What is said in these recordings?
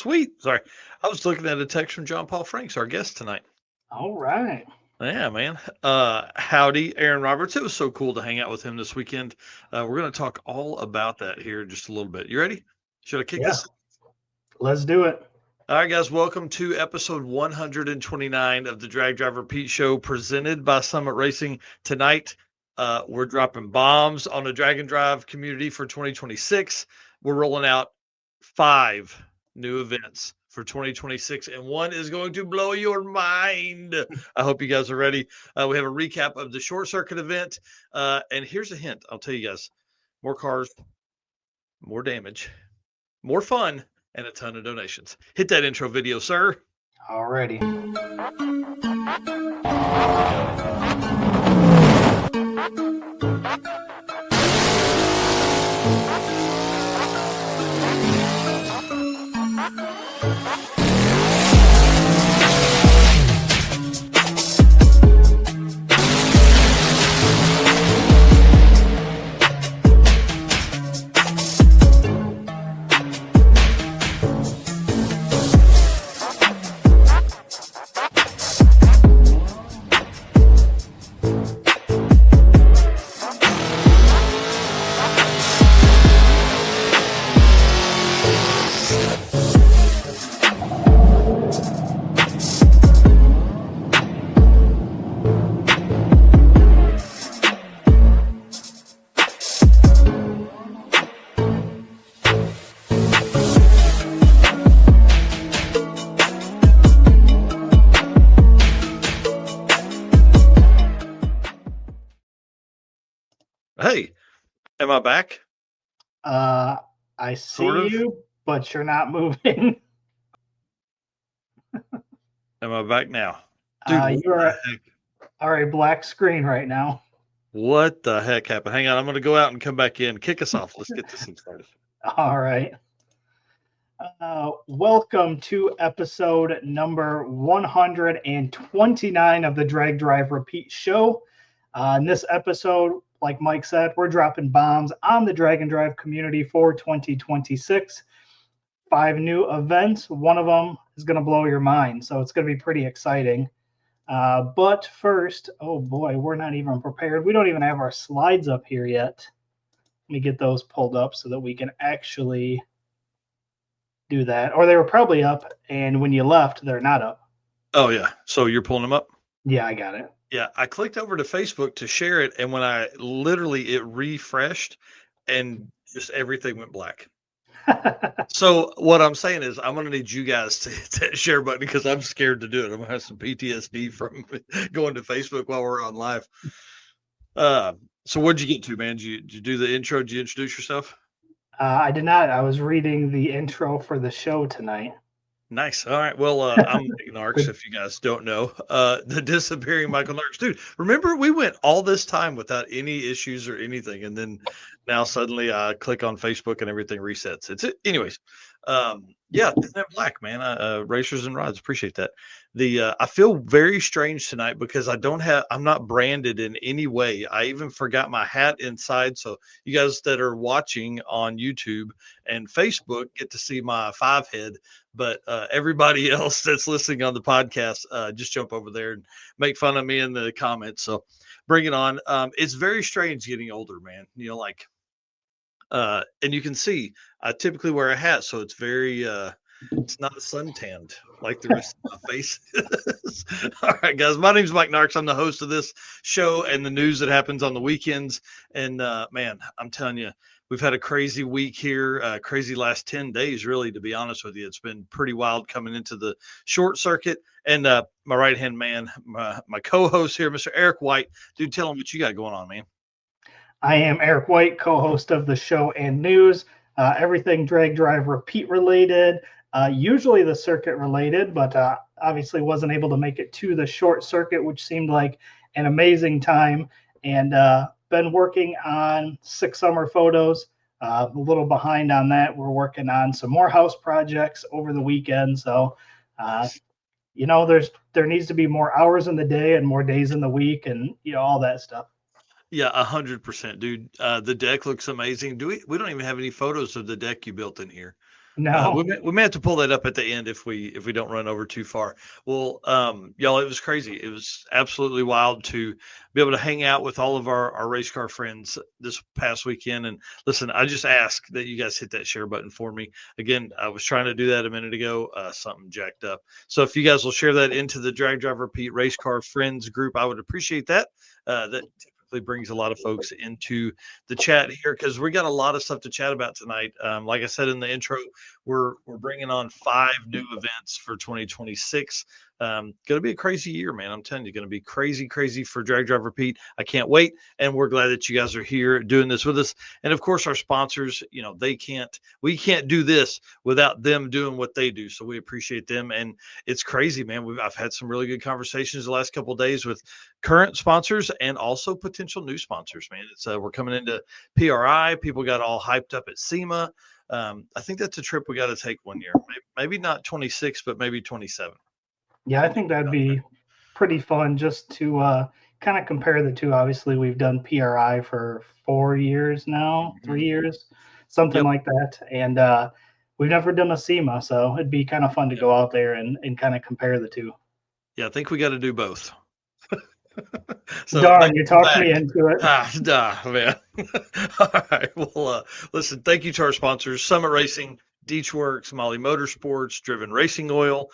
Sweet. Sorry. I was looking at a text from John Paul Franks, our guest tonight. All right. Yeah, man. Howdy, Aaron Roberts. It was so cool to hang out with him this weekend. We're going to talk all about that here in just a little bit. You ready? Should I kick Yeah. this? Let's do it. All right, guys. Welcome to episode 129 of the Drag Drive Repeat Show presented by Summit Racing. Tonight, we're dropping bombs on the Drag and Drive community for 2026. We're rolling out 5 new events for 2026, and one is going to blow your mind. I hope you guys are ready. We have a recap of the short circuit event, and here's a hint. I'll tell you guys: more cars, more damage, more fun, and a ton of donations. Hit that intro video, sir. Alrighty. Hey, am I back? I see Sort of. you, but you're not moving. Am I back now? Dude, You're a black screen right now. what the heck happened? Hang on, I'm going to go out and come back in. Kick us off. Let's get this thing started. All right. Welcome to episode number 129 of the Drag Drive Repeat Show. In this episode, like Mike said, we're dropping bombs on the Drag and Drive community for 2026. 5 new events. One of them is going to blow your mind, so it's going to be pretty exciting. But first, oh boy, we're not even prepared. We don't even have our slides up here yet. Let me get those pulled up so that we can actually do that. Or they were probably up, and when you left, they're not up. Oh, yeah. So you're pulling them up? Yeah, I got it. Yeah, I clicked over to Facebook to share it, and when it refreshed, and just everything went black. So what I'm saying is I'm going to need you guys to hit that share button because I'm scared to do it. I'm going to have some PTSD from going to Facebook while we're on live. So what'd you get to, man? Did you do the intro? Did you introduce yourself? I did not. I was reading the intro for the show tonight. Nice. All right. Well, I'm Mike Narx, if you guys don't know. The disappearing Michael Narx. Dude, remember we went all this time without any issues or anything, and then now suddenly I click on Facebook and everything resets. Anyways. Yeah, black, man. Racers and Rods, appreciate that. I feel very strange tonight because I'm not branded in any way. I even forgot my hat inside. So you guys that are watching on YouTube and Facebook get to see my 5 head. But everybody else that's listening on the podcast, just jump over there and make fun of me in the comments. So bring it on. It's very strange getting older, man. And you can see I typically wear a hat, so it's very it's not suntanned like the rest of my face is. All right, guys. My name's Mike Narx. I'm the host of this show and the news that happens on the weekends. And man, I'm telling you, we've had a crazy week here, crazy last 10 days, really, to be honest with you. It's been pretty wild coming into the short circuit. And my right-hand man, my co-host here, Mr. Eric White. Dude, tell him what you got going on, man. I am Eric White, co-host of the show and news, everything Drag Drive Repeat related, usually the circuit related, but obviously wasn't able to make it to the short circuit, which seemed like an amazing time, and been working on 6 summer photos. A little behind on that. We're working on some more house projects over the weekend, so there needs to be more hours in the day and more days in the week, and all that stuff. Yeah, 100%, dude. The deck looks amazing. We don't even have any photos of the deck you built in here. No. We may have to pull that up at the end if we don't run over too far. Well, y'all, it was crazy. It was absolutely wild to be able to hang out with all of our race car friends this past weekend. And listen, I just ask that you guys hit that share button for me. Again, I was trying to do that a minute ago. Something jacked up. So if you guys will share that into the Drag Drive Repeat Race Car Friends group, I would appreciate that. That typically brings a lot of folks into the chat here because we got a lot of stuff to chat about tonight. Like I said in the intro, we're bringing on 5 new events for 2026. Going to be a crazy year, man. I'm telling you, going to be crazy for Drag Drive Repeat. I can't wait, and we're glad that you guys are here doing this with us. And of course, our sponsors, we can't do this without them doing what they do. So we appreciate them, and it's crazy, man. I've had some really good conversations the last couple of days with current sponsors and also potential new sponsors, man. It's we're coming into PRI. People got all hyped up at SEMA. I think that's a trip we got to take one year. Maybe not 26, but maybe 27. Yeah, I think that'd be pretty fun just to kind of compare the two. Obviously, we've done PRI for 4 years now, 3 years, something Yep. like that. And we've never done a SEMA, so it'd be kind of fun to go out there and kind of compare the two. Yeah, I think we got to do both. So Darn, you talked me into it. man. All right. Well, listen, thank you to our sponsors, Summit Racing, Deechworks, Molly Motorsports, Driven Racing Oil.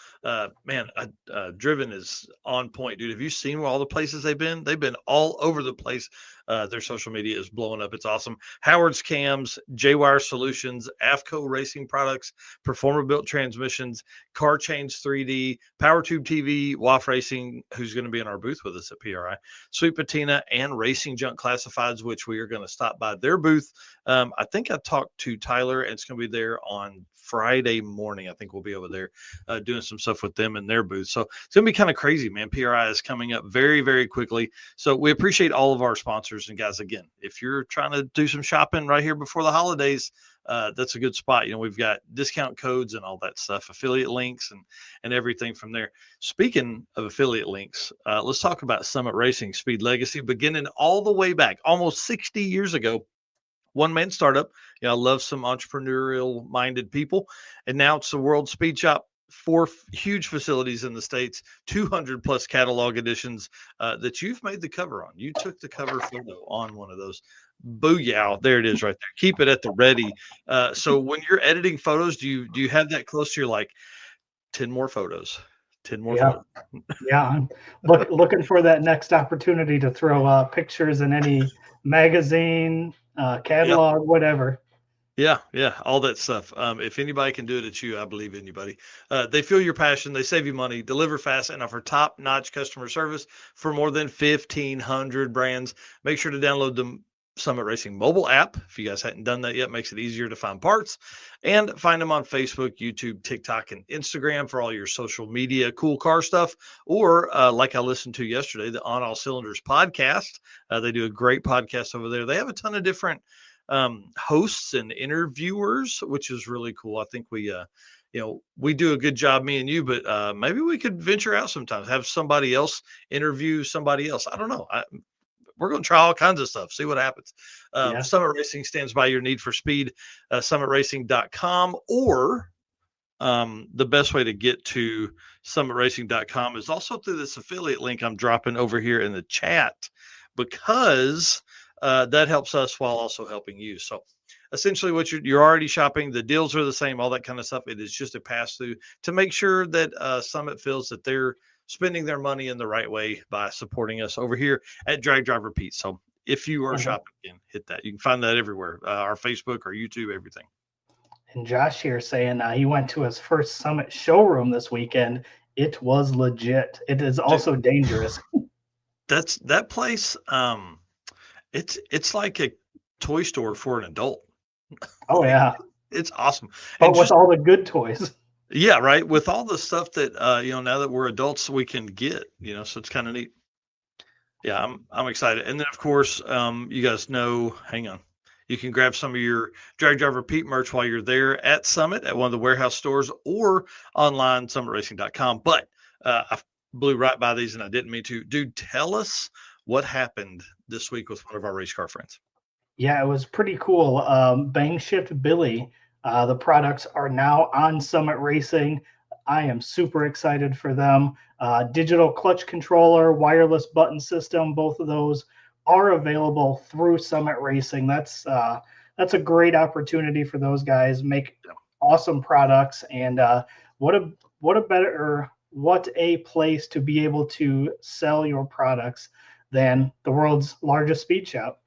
Driven is on point, dude. Have you seen all the places they've been? They've been all over the place. Their social media is blowing up. It's awesome. Howard's Cams, J-Wire Solutions, AFCO Racing Products, Performer Built Transmissions, Car Chains 3D, Power Tube TV, WAF Racing, who's going to be in our booth with us at PRI, Sweet Patina, and Racing Junk Classifieds, which we are going to stop by their booth. I think I talked to Tyler, and it's going to be there on Friday morning. I think we'll be over there doing some stuff with them in their booth. So it's going to be kind of crazy, man. PRI is coming up very quickly. So we appreciate all of our sponsors. And guys, again, if you're trying to do some shopping right here before the holidays, that's a good spot. We've got discount codes and all that stuff, affiliate links and everything from there. Speaking of affiliate links, let's talk about Summit Racing Speed Legacy, beginning all the way back almost 60 years ago. One-man startup. I love some entrepreneurial minded people. And now it's the World Speed Shop, 4 huge facilities in the States, 200 plus catalog editions that you've made the cover on. You took the cover photo on one of those. Booyah. There it is right there. Keep it at the ready. So when you're editing photos, do you have that close to your, like, 10 more photos? 10 more Yeah. photos. Yeah, I'm looking for that next opportunity to throw pictures in any magazine, catalog, whatever. Yeah, all that stuff. If anybody can do it, it's you. I believe anybody. They feel your passion. They save you money, deliver fast, and offer top-notch customer service for more than 1,500 brands. Make sure to download the Summit Racing mobile app. If you guys hadn't done that yet, makes it easier to find parts. And find them on Facebook, YouTube, TikTok, and Instagram for all your social media, cool car stuff. Or like I listened to yesterday, the On All Cylinders podcast. They do a great podcast over there. They have a ton of different hosts and interviewers, which is really cool. I think we we do a good job, me and you, but maybe we could venture out sometimes, have somebody else interview somebody else. I don't know. We're going to try all kinds of stuff, see what happens. Yeah. Summit Racing stands by your need for speed. SummitRacing.com, or the best way to get to SummitRacing.com is also through this affiliate link I'm dropping over here in the chat, because that helps us while also helping you. So essentially what you're already shopping, the deals are the same, all that kind of stuff. It is just a pass through to make sure that Summit feels that they're spending their money in the right way by supporting us over here at Drag Drive Repeat. So if you are shopping, hit that. You can find that everywhere, our Facebook, our YouTube, everything. And Josh here saying he went to his first Summit showroom this weekend. It was legit. It is also dangerous. That place. It's like a toy store for an adult. Oh yeah, it's awesome. but with all the good toys. Yeah, right. With all the stuff that now that we're adults, we can get. So it's kind of neat. Yeah, I'm excited. And then of course, you guys know. Hang on. You can grab some of your Drag Drive Repeat merch while you're there at Summit at one of the warehouse stores or online, summitracing.com. But I blew right by these and I didn't mean to. Dude, tell us what happened this week with one of our race car friends. Yeah, it was pretty cool. Bang Shift Billy The products are now on Summit Racing. I am super excited for them. Digital clutch controller, wireless button system, both of those are available through Summit Racing. That's a great opportunity for those guys. Make awesome products, and what a place to be able to sell your products than the world's largest speed shop.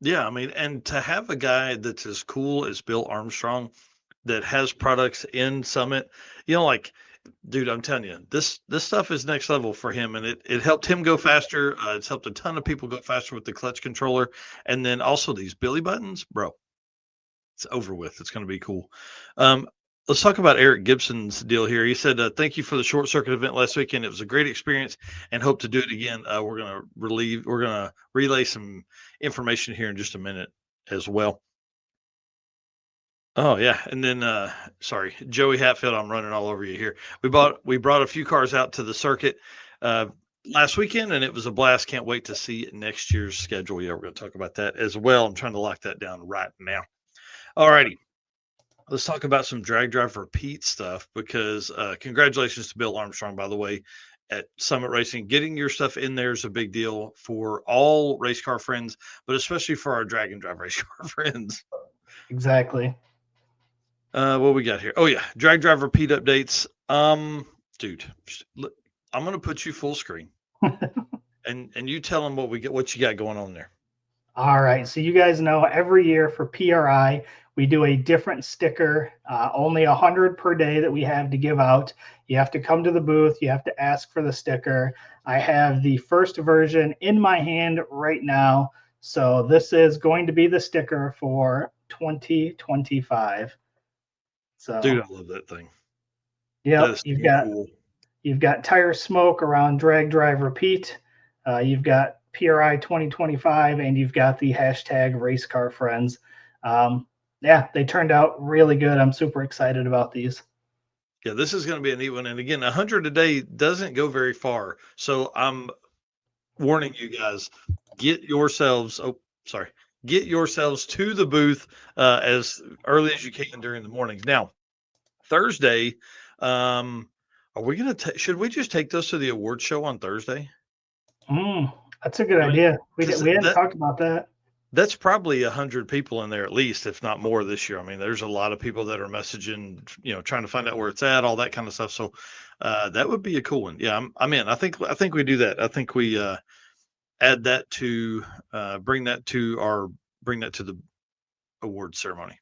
Yeah, I mean, and to have a guy that's as cool as Bill Armstrong that has products in Summit, like, dude, I'm telling you, this stuff is next level for him, and it helped him go faster. It's helped a ton of people go faster with the clutch controller, and then also these Billy buttons, bro. It's over with. It's going to be cool. Let's talk about Eric Gibson's deal here. He said, "Thank you for the short circuit event last weekend. It was a great experience, and hope to do it again. We're going to relay some information here in just a minute as well." Oh yeah, and then sorry, Joey Hatfield, I'm running all over you here. We brought a few cars out to the circuit last weekend, and it was a blast. Can't wait to see next year's schedule. Yeah, we're going to talk about that as well. I'm trying to lock that down right now. All righty. Let's talk about some drag drive repeat stuff, because congratulations to Bill Armstrong, by the way, at Summit Racing. Getting your stuff in there is a big deal for all race car friends, but especially for our drag and drive race car friends. Exactly. What we got here? Oh yeah, drag drive repeat updates. Dude, I'm gonna put you full screen, and you tell them what you got going on there. All right. So you guys know every year for PRI, we do a different sticker, only 100 per day that we have to give out. You have to come to the booth. You have to ask for the sticker. I have the first version in my hand right now. So this is going to be the sticker for 2025. So, Dude, I love that thing. yep, Cool. You've got tire smoke around drag drive repeat. You've got PRI 2025, and you've got the hashtag race car friends. Yeah, they turned out really good. I'm super excited about these. Yeah, this is going to be a neat one. And again, 100 a day doesn't go very far. So I'm warning you guys, get yourselves to the booth as early as you can during the mornings. Now, Thursday, are we going to should we just take those to the award show on Thursday? That's a good idea. We hadn't talked about that. That's probably 100 people in there at least, if not more, this year. I mean, there's a lot of people that are messaging, trying to find out where it's at, all that kind of stuff. So that would be a cool one. Yeah, I'm in. I think we do that. I think we add that to bring that to the award ceremony.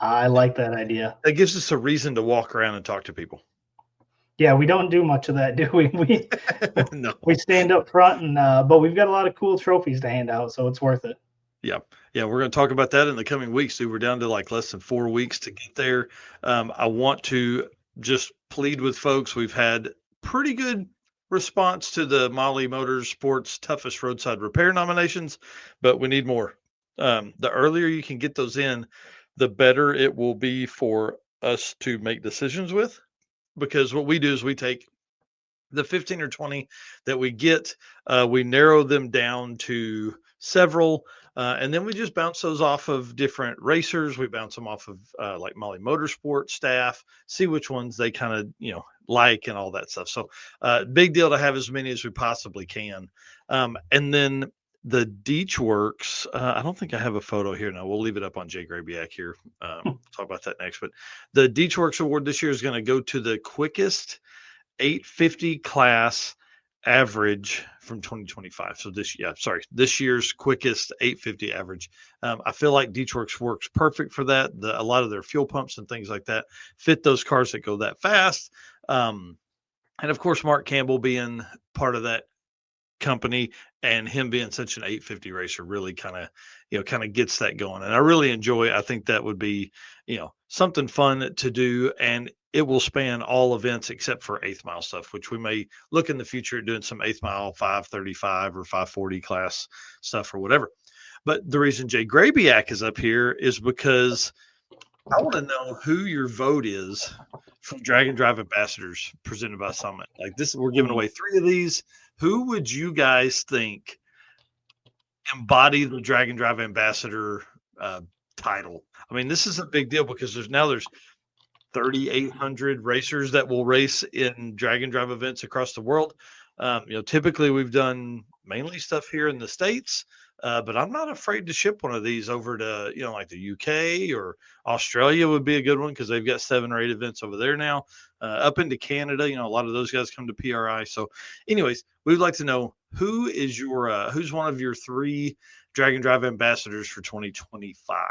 I like that idea. That gives us a reason to walk around and talk to people. Yeah, we don't do much of that, do we? No. We stand up front, but we've got a lot of cool trophies to hand out, so it's worth it. Yeah, we're going to talk about that in the coming weeks. Dude, we're down to like less than 4 weeks to get there. I want to just plead with folks. We've had pretty good response to the Molly Motorsports Toughest Roadside Repair nominations, but we need more. The earlier you can get those in, the better it will be for us to make decisions with, because what we do is we take the 15 or 20 that we get, we narrow them down to several, and then we just bounce those off of different racers. We bounce them off of like Molly Motorsport staff, see which ones they kind of like and all that stuff. So big deal to have as many as we possibly can. And then the Deech Works, I don't think I have a photo here now. We'll leave it up on Jay Grabiak here. Talk about that next. But the Deech Works Award this year is going to go to the quickest 850 class average from 2025. So this year's quickest 850 average. I feel like Deech Works works perfect for that. A lot of their fuel pumps and things like that fit those cars that go that fast. And of course, Mark Campbell being part of that company and him being such an 850 racer really kind of gets that going. And I really enjoy. I think that would be something fun to do, and it will span all events except for 8th mile stuff, which we may look in the future at doing some 8th mile 535 or 540 class stuff or whatever. But the reason Jay Grabiak is up here is because I want to know who your vote is from Drag and Drive Ambassadors presented by Summit. Like this, we're giving away 3 of these. Who would you guys think embody the Drag and Drive Ambassador title. I mean, this is a big deal because there's 3,800 racers that will race in drag and drive events across the world. Typically we've done mainly stuff here in the States, but I'm not afraid to ship one of these over to, like the UK or Australia would be a good one because they've got 7 or 8 events over there now. Up into Canada, a lot of those guys come to PRI. So, anyways, we'd like to know who's one of your 3 drag and drive ambassadors for 2025.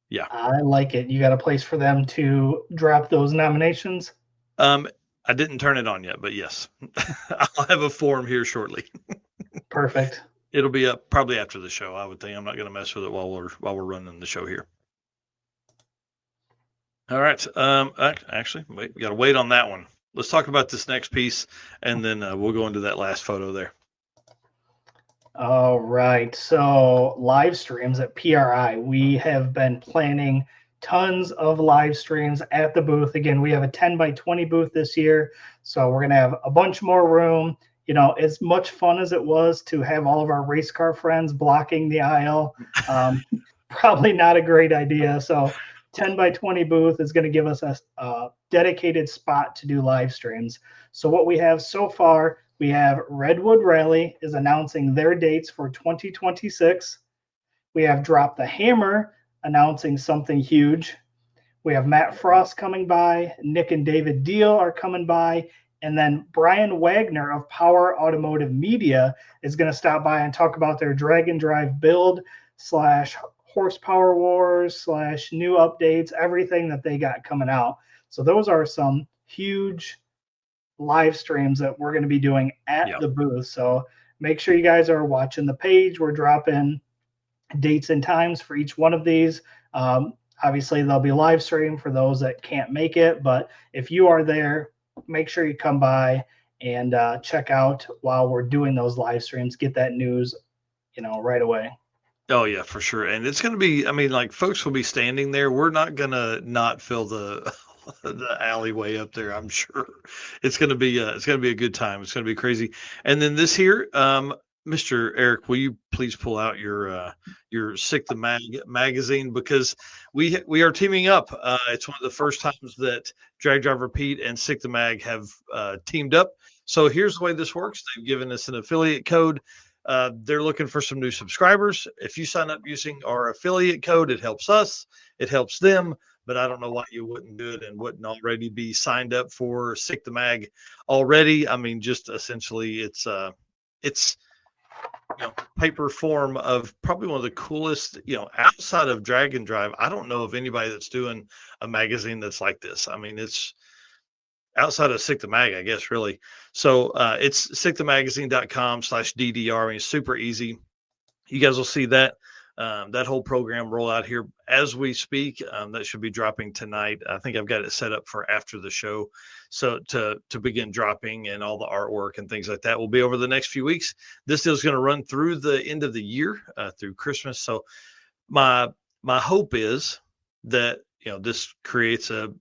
Yeah. I like it. You got a place for them to drop those nominations? I didn't turn it on yet, but yes, I'll have a form here shortly. Perfect. It'll be up probably after the show. I would think. I'm not going to mess with it while we're running the show here. All right. Actually, we got to wait on that one. Let's talk about this next piece, and then we'll go into that last photo there. All right. So live streams at PRI. We have been planning tons of live streams at the booth. Again, we have a 10 by 20 booth this year. So we're going to have a bunch more room. As much fun as it was to have all of our race car friends blocking the aisle, probably not a great idea. So 10 by 20 booth is going to give us a dedicated spot to do live streams. So what we have so far, we have Redwood Rally is announcing their dates for 2026. We have Drop the Hammer announcing something huge. We have Matt Frost coming by. Nick and David Deal are coming by. And then Brian Wagner of Power Automotive Media is going to stop by and talk about their drag and drive build / horsepower wars / new updates, everything that they got coming out. So those are some huge live streams that we're going to be doing at the booth. So make sure you guys are watching the page. We're dropping dates and times for each one of these. Obviously, there'll be live stream for those that can't make it. But if you are there, make sure you come by and check out while we're doing those live streams. Get that news, right away. Oh yeah, for sure. And it's going to be, folks will be standing there. We're not going to not fill the alleyway up there. I'm sure it's going to be a good time. It's going to be crazy. And then this here, Mr. Eric, will you please pull out your Sick the Mag magazine, because we are teaming up. It's one of the first times that Drag Drive Repeat and Sick the Mag have teamed up. So here's the way this works. They've given us an affiliate code. They're looking for some new subscribers. If you sign up using our affiliate code, it helps us, it helps them. But I don't know why you wouldn't do it and wouldn't already be signed up for Sick the Mag already. Just essentially it's paper form of probably one of the coolest, outside of Drag and Drive. I don't know of anybody that's doing a magazine that's like this. It's outside of Sick the Mag, I guess, really. So it's sickthemagazine.com/DDR. It's super easy. You guys will see that whole program roll out here as we speak. That should be dropping tonight. I think I've got it set up for after the show. So to begin dropping, and all the artwork and things like that will be over the next few weeks. This deal is going to run through the end of the year, through Christmas. So my hope is that, this creates a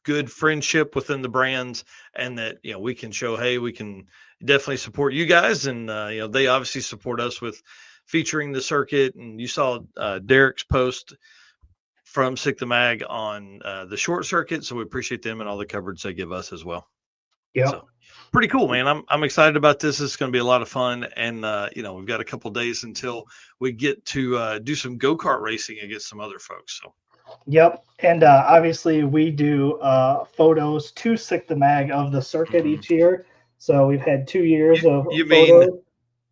good friendship within the brands, and that, we can show, hey, we can definitely support you guys. And, they obviously support us with featuring the circuit. And you saw Derek's post from Sick the Mag on the short circuit. So we appreciate them and all the coverage they give us as well. Yeah. So, pretty cool, man. I'm excited about this. It's going to be a lot of fun. And, we've got a couple days until we get to do some go-kart racing against some other folks. So. Yep. And obviously we do photos to Sick the Mag of the circuit each year. So we've had 2 years of photos.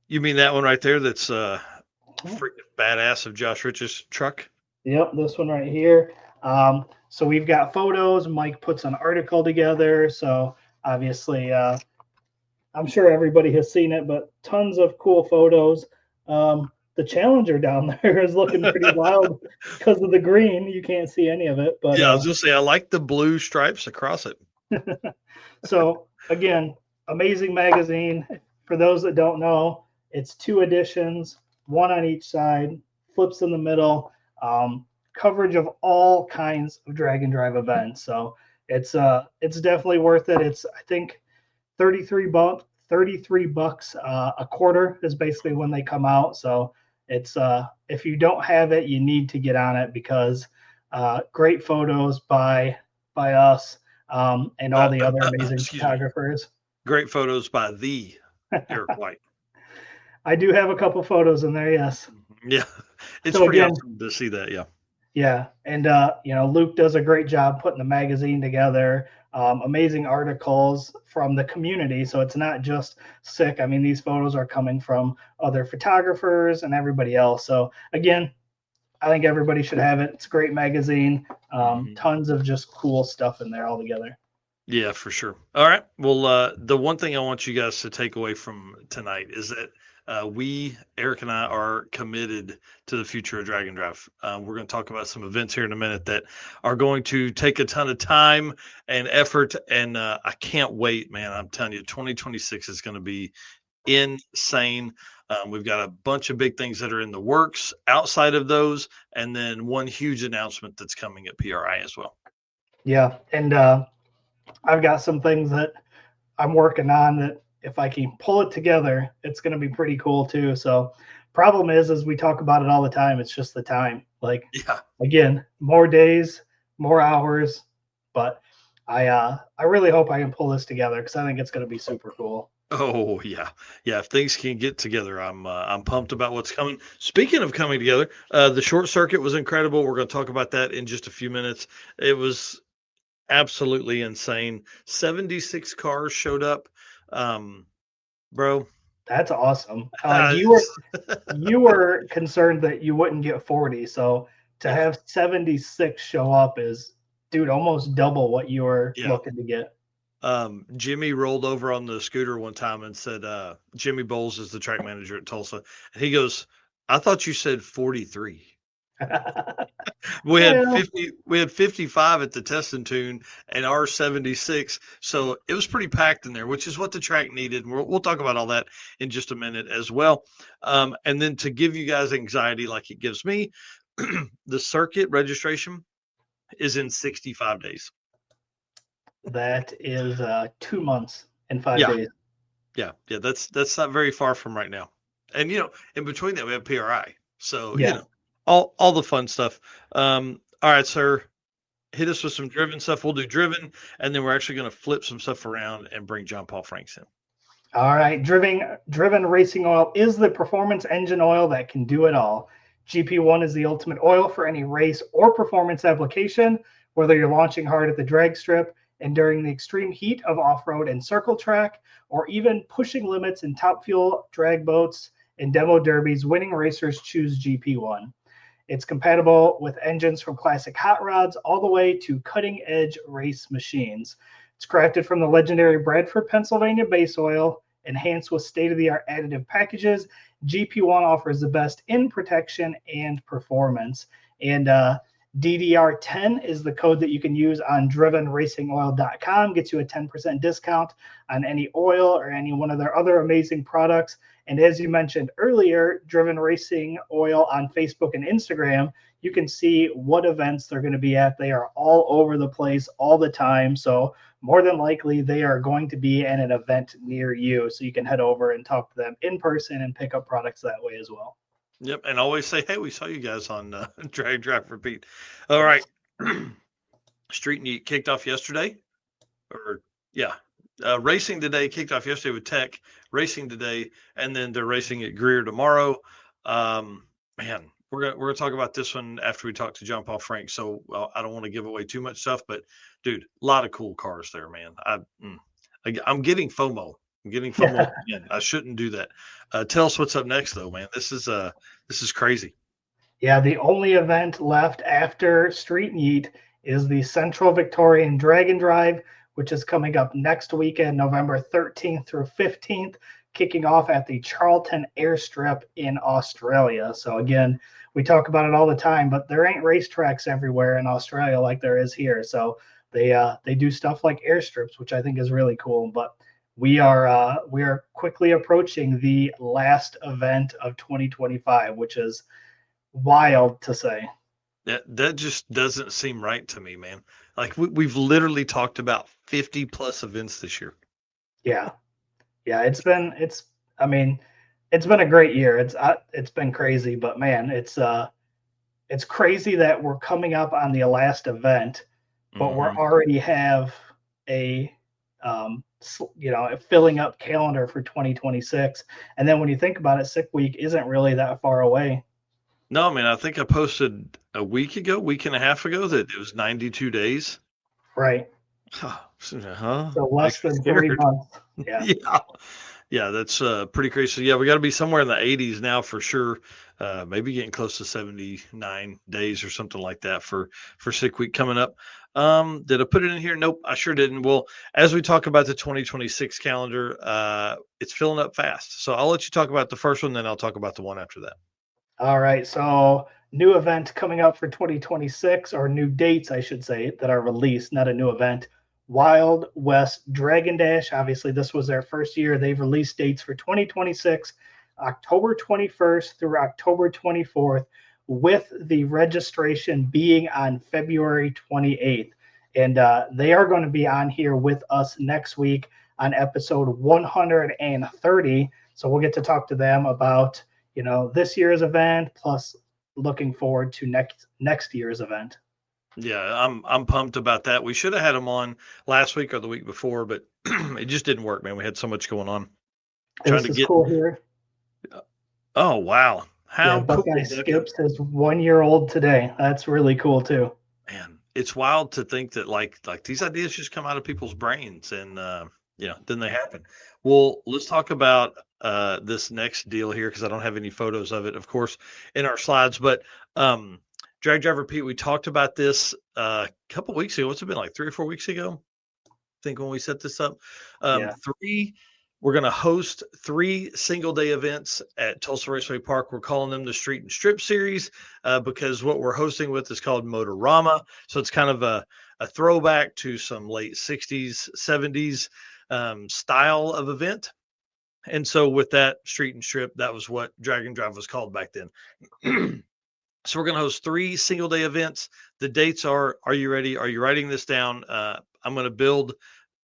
You mean that one right there that's freaking badass of Josh Rich's truck? Yep, this one right here. So we've got photos. Mike puts an article together. So obviously, I'm sure everybody has seen it, but tons of cool photos. The Challenger down there is looking pretty wild because of the green. You can't see any of it. But yeah, I was just saying, I like the blue stripes across it. So again, amazing magazine. For those that don't know, it's 2 editions, 1 on each side, flips in the middle, coverage of all kinds of drag and drive events. So it's definitely worth it. It's, I think, $33 a quarter is basically when they come out. So It's if you don't have it, you need to get on it because great photos by us and all the other amazing Excuse me. photographers. Great photos by the Eric White. I do have a couple photos in there, yes. Yeah, it's So pretty again, awesome to see that. Yeah. yeah, and Luke does a great job putting the magazine together. Amazing articles from the community, so it's not just sick. I mean, these photos are coming from other photographers and everybody else. So again, I think everybody should have it. It's a great magazine. Tons of just cool stuff in there all together. Yeah, for sure. All right. Well, the one thing I want you guys to take away from tonight is that Eric and I, are committed to the future of Dragon Drive. We're going to talk about some events here in a minute that are going to take a ton of time and effort. And I can't wait, man. I'm telling you, 2026 is going to be insane. We've got a bunch of big things that are in the works outside of those. And then one huge announcement that's coming at PRI as well. Yeah, and I've got some things that I'm working on that if I can pull it together, it's going to be pretty cool too. So problem is we talk about it all the time. It's just the time. Like, Yeah. again, more days, more hours, but I really hope I can pull this together because I think it's going to be super cool. Oh yeah, yeah. If things can get together, I'm pumped about what's coming. Speaking of coming together, the short circuit was incredible. We're going to talk about that in just a few minutes. It was absolutely insane. 76 cars showed up, bro. That's awesome. Uh, You were concerned that you wouldn't get 40, so to yeah, have 76 show up is, dude, almost double what you were yeah. looking to get. Jimmy rolled over on the scooter one time and said, Jimmy Bowles is the track manager at Tulsa, and he goes, "I thought you said 43." Well, We had 55 at the test and tune and our 76. So it was pretty packed in there, which is what the track needed. And we'll talk about all that in just a minute as well. And then to give you guys anxiety like it gives me, the circuit registration is in 65 days. that is 2 months and 5 days. Yeah. That's not very far from right now. And in between that we have PRI. So, Yeah. all the fun stuff. All right, sir. Hit us with some driven stuff. We'll do driven, and then we're actually going to flip some stuff around and bring John Paul Franks in. All right. Driven racing oil is the performance engine oil that can do it all. GP1 is the ultimate oil for any race or performance application, whether you're launching hard at the drag strip, enduring the extreme heat of off-road and circle track, or even pushing limits in top fuel drag boats and demo derbies. Winning racers choose GP1. It's compatible with engines from classic hot rods all the way to cutting-edge race machines. It's crafted from the legendary Bradford, Pennsylvania base oil, enhanced with state-of-the-art additive packages. GP1 offers the best in protection and performance. And DDR 10 is the code that you can use on drivenracingoil.com. Gets you a 10% discount on any oil or any one of their other amazing products. And as you mentioned earlier, Driven Racing Oil on Facebook and Instagram, you can see what events they're going to be at. They are all over the place all the time. So more than likely, they are going to be at an event near you. So you can head over and talk to them in person and pick up products that way as well. Yep, and always say, "Hey, we saw you guys on Drag Drive Repeat." All right, Street and Eat kicked off yesterday, or yeah, racing today kicked off yesterday with Tech racing today, and then they're racing at Greer tomorrow. Man, we're gonna talk about this one after we talk to John Paul Frank. So I don't want to give away too much stuff, but dude, a lot of cool cars there, man. I'm getting FOMO. I'm getting FOMO again. I shouldn't do that. Tell us what's up next, though, man. This is crazy. Yeah, the only event left after Street and Eat is the Central Victorian Dragon Drive, which is coming up next weekend, November 13th through 15th, kicking off at the Charlton Airstrip in Australia. So again, we talk about it all the time, but there ain't racetracks everywhere in Australia like there is here. So they do stuff like airstrips, which I think is really cool. But we are quickly approaching the last event of 2025, which is wild to say. That just doesn't seem right to me, man. Like we've literally talked about 50 plus events this year. Yeah. Yeah, I mean, It's been a great year. It's been crazy, but man, it's crazy that we're coming up on the last event, but we're Mhm. already have a a filling up calendar for 2026. And then when you think about it, sick week isn't really that far away. No, I mean, I think I posted a week and a half ago that it was 92 days. Right. Huh? So Makes less me than 3 scared. months. Yeah. Yeah. Yeah, that's pretty crazy. So, yeah, we got to be somewhere in the 80s now for sure. Maybe getting close to 79 days or something like that for sick week coming up. Did I put it in here? Nope, I sure didn't. Well, as we talk about the 2026 calendar, it's filling up fast. So I'll let you talk about the first one, then I'll talk about the one after that. All right. So new event coming up for 2026, or new dates, I should say, that are released, not a new event. Wild West Dragon Dash. Obviously, this was their first year. They've released dates for 2026, October 21st through October 24th, with the registration being on February 28th. And they are going to be on here with us next week on episode 130. So we'll get to talk to them about this year's event, plus looking forward to next year's event. Yeah, I'm pumped about that. We should have had him on last week or the week before, but it just didn't work, man. We had so much going on. Trying This to is get cool here. Oh, wow. Yeah, How cool, Buckeye Becca. skips his 1 year old today. That's really cool too. Man, it's wild to think that like these ideas just come out of people's brains and then they happen. Well, let's talk about this next deal here because I don't have any photos of it, of course, in our slides. But um Drag Driver Pete, we talked about this a couple weeks ago. What's it been like 3 or 4 weeks ago? Think when we set this up. Yeah. Three, we're going to host 3 single-day events at Tulsa Raceway Park. We're calling them the Street and Strip Series because what we're hosting with is called Motorama. So it's kind of a throwback to some late 60s, 70s style of event. And so with that Street and Strip, that was what Drag and Drive was called back then. So we're going to host 3 single-day events. The dates are you ready? Are you writing this down? I'm going to build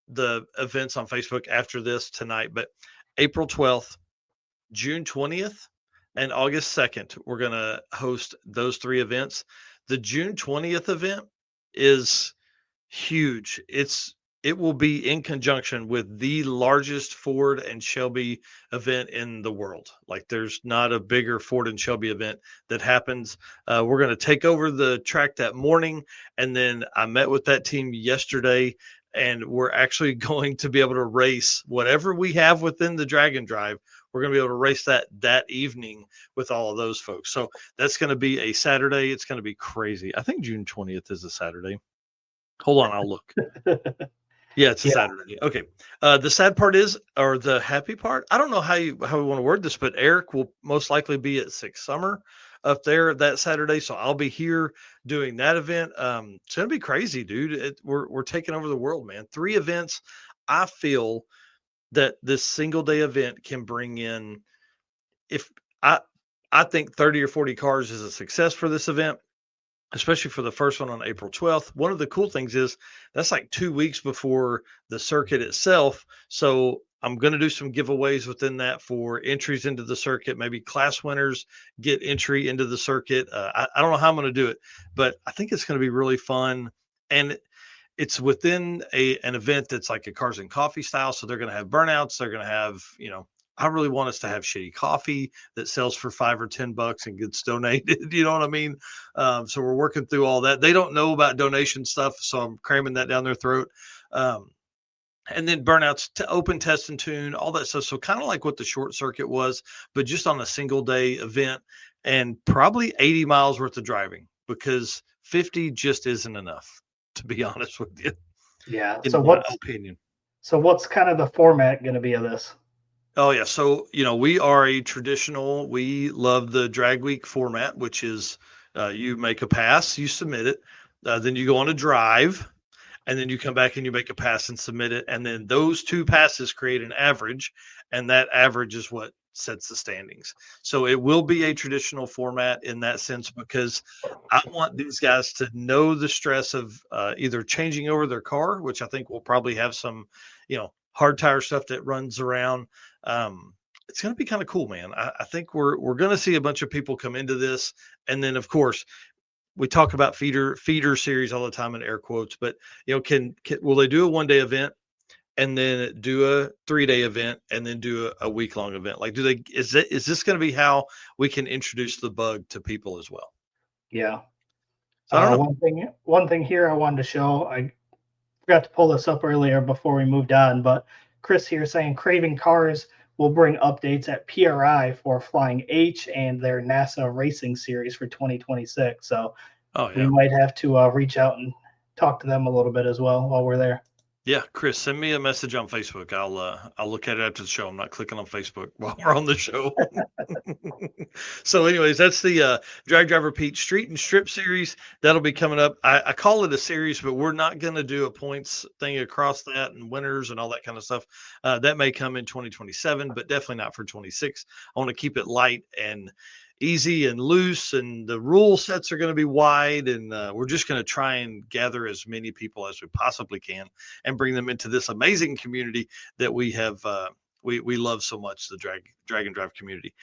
the events on Facebook after this tonight, but April 12th, June 20th, and August 2nd, we're going to host those 3 events. The June 20th event is huge. It will be in conjunction with the largest Ford and Shelby event in the world. Like there's not a bigger Ford and Shelby event that happens. We're going to take over the track that morning, and then I met with that team yesterday, and we're actually going to be able to race whatever we have within the Dragon Drive. We're going to be able to race that evening with all of those folks. So that's going to be a Saturday. It's going to be crazy. I think June 20th is a Saturday. Hold on, I'll look. Yeah, it's a Yeah. Saturday. Okay. The sad part is, or the happy part, I don't know how we want to word this, but Eric will most likely be at Six Summer up there that Saturday, so I'll be here doing that event. It's gonna be crazy, dude. We're taking over the world, man. 3 events. I feel that this single day event can bring in, if I I think 30 or 40 cars is a success for this event, especially for the first one on April 12th. One of the cool things is that's like 2 weeks before the circuit itself. So I'm going to do some giveaways within that for entries into the circuit. Maybe class winners get entry into the circuit. I don't know how I'm going to do it, but I think it's going to be really fun. And it's within an event that's like a cars and coffee style. So they're going to have burnouts. They're going to have, I really want us to have shitty coffee that sells for $5 or $10 and gets donated. You know what I mean? So we're working through all that. They don't know about donation stuff, so I'm cramming that down their throat. And then burnouts to open test and tune, all that stuff. So kind of like what the short circuit was, but just on a single day event, and probably 80 miles worth of driving because 50 just isn't enough, to be honest with you, Yeah. in So my what's opinion. so what's kind of the format going to be of this? Oh yeah. So, we are a traditional, we love the drag week format, which is you make a pass, you submit it, then you go on a drive, and then you come back and you make a pass and submit it. And then those 2 passes create an average, and that average is what sets the standings. So it will be a traditional format in that sense because I want these guys to know the stress of either changing over their car, which I think will probably have some, hard tire stuff that runs around. Um, it's going to be kind of cool, man. I think we're going to see a bunch of people come into this, and then of course we talk about feeder series all the time in air quotes, but can will they do a 1-day event and then do a 3-day event and then do a week-long event? Like, is this going to be how we can introduce the bug to people as well? Yeah. So I don't know. One thing here I wanted to show. I forgot to pull this up earlier before we moved on, but Chris here saying Craving Cars will bring updates at PRI for Flying H and their NASA racing series for 2026. So we might have to reach out and talk to them a little bit as well while we're there. Yeah, Chris, send me a message on Facebook. I'll look at it after the show. I'm not clicking on Facebook while we're on the show. So, anyways, that's the Drag Drive Repeat Street and Strip series that'll be coming up. I call it a series, but we're not going to do a points thing across that and winners and all that kind of stuff. That may come in 2027, but definitely not for 26. I want to keep it light and easy and loose, and the rule sets are going to be wide, and we're just going to try and gather as many people as we possibly can and bring them into this amazing community that we have we love so much, the drag and drive community.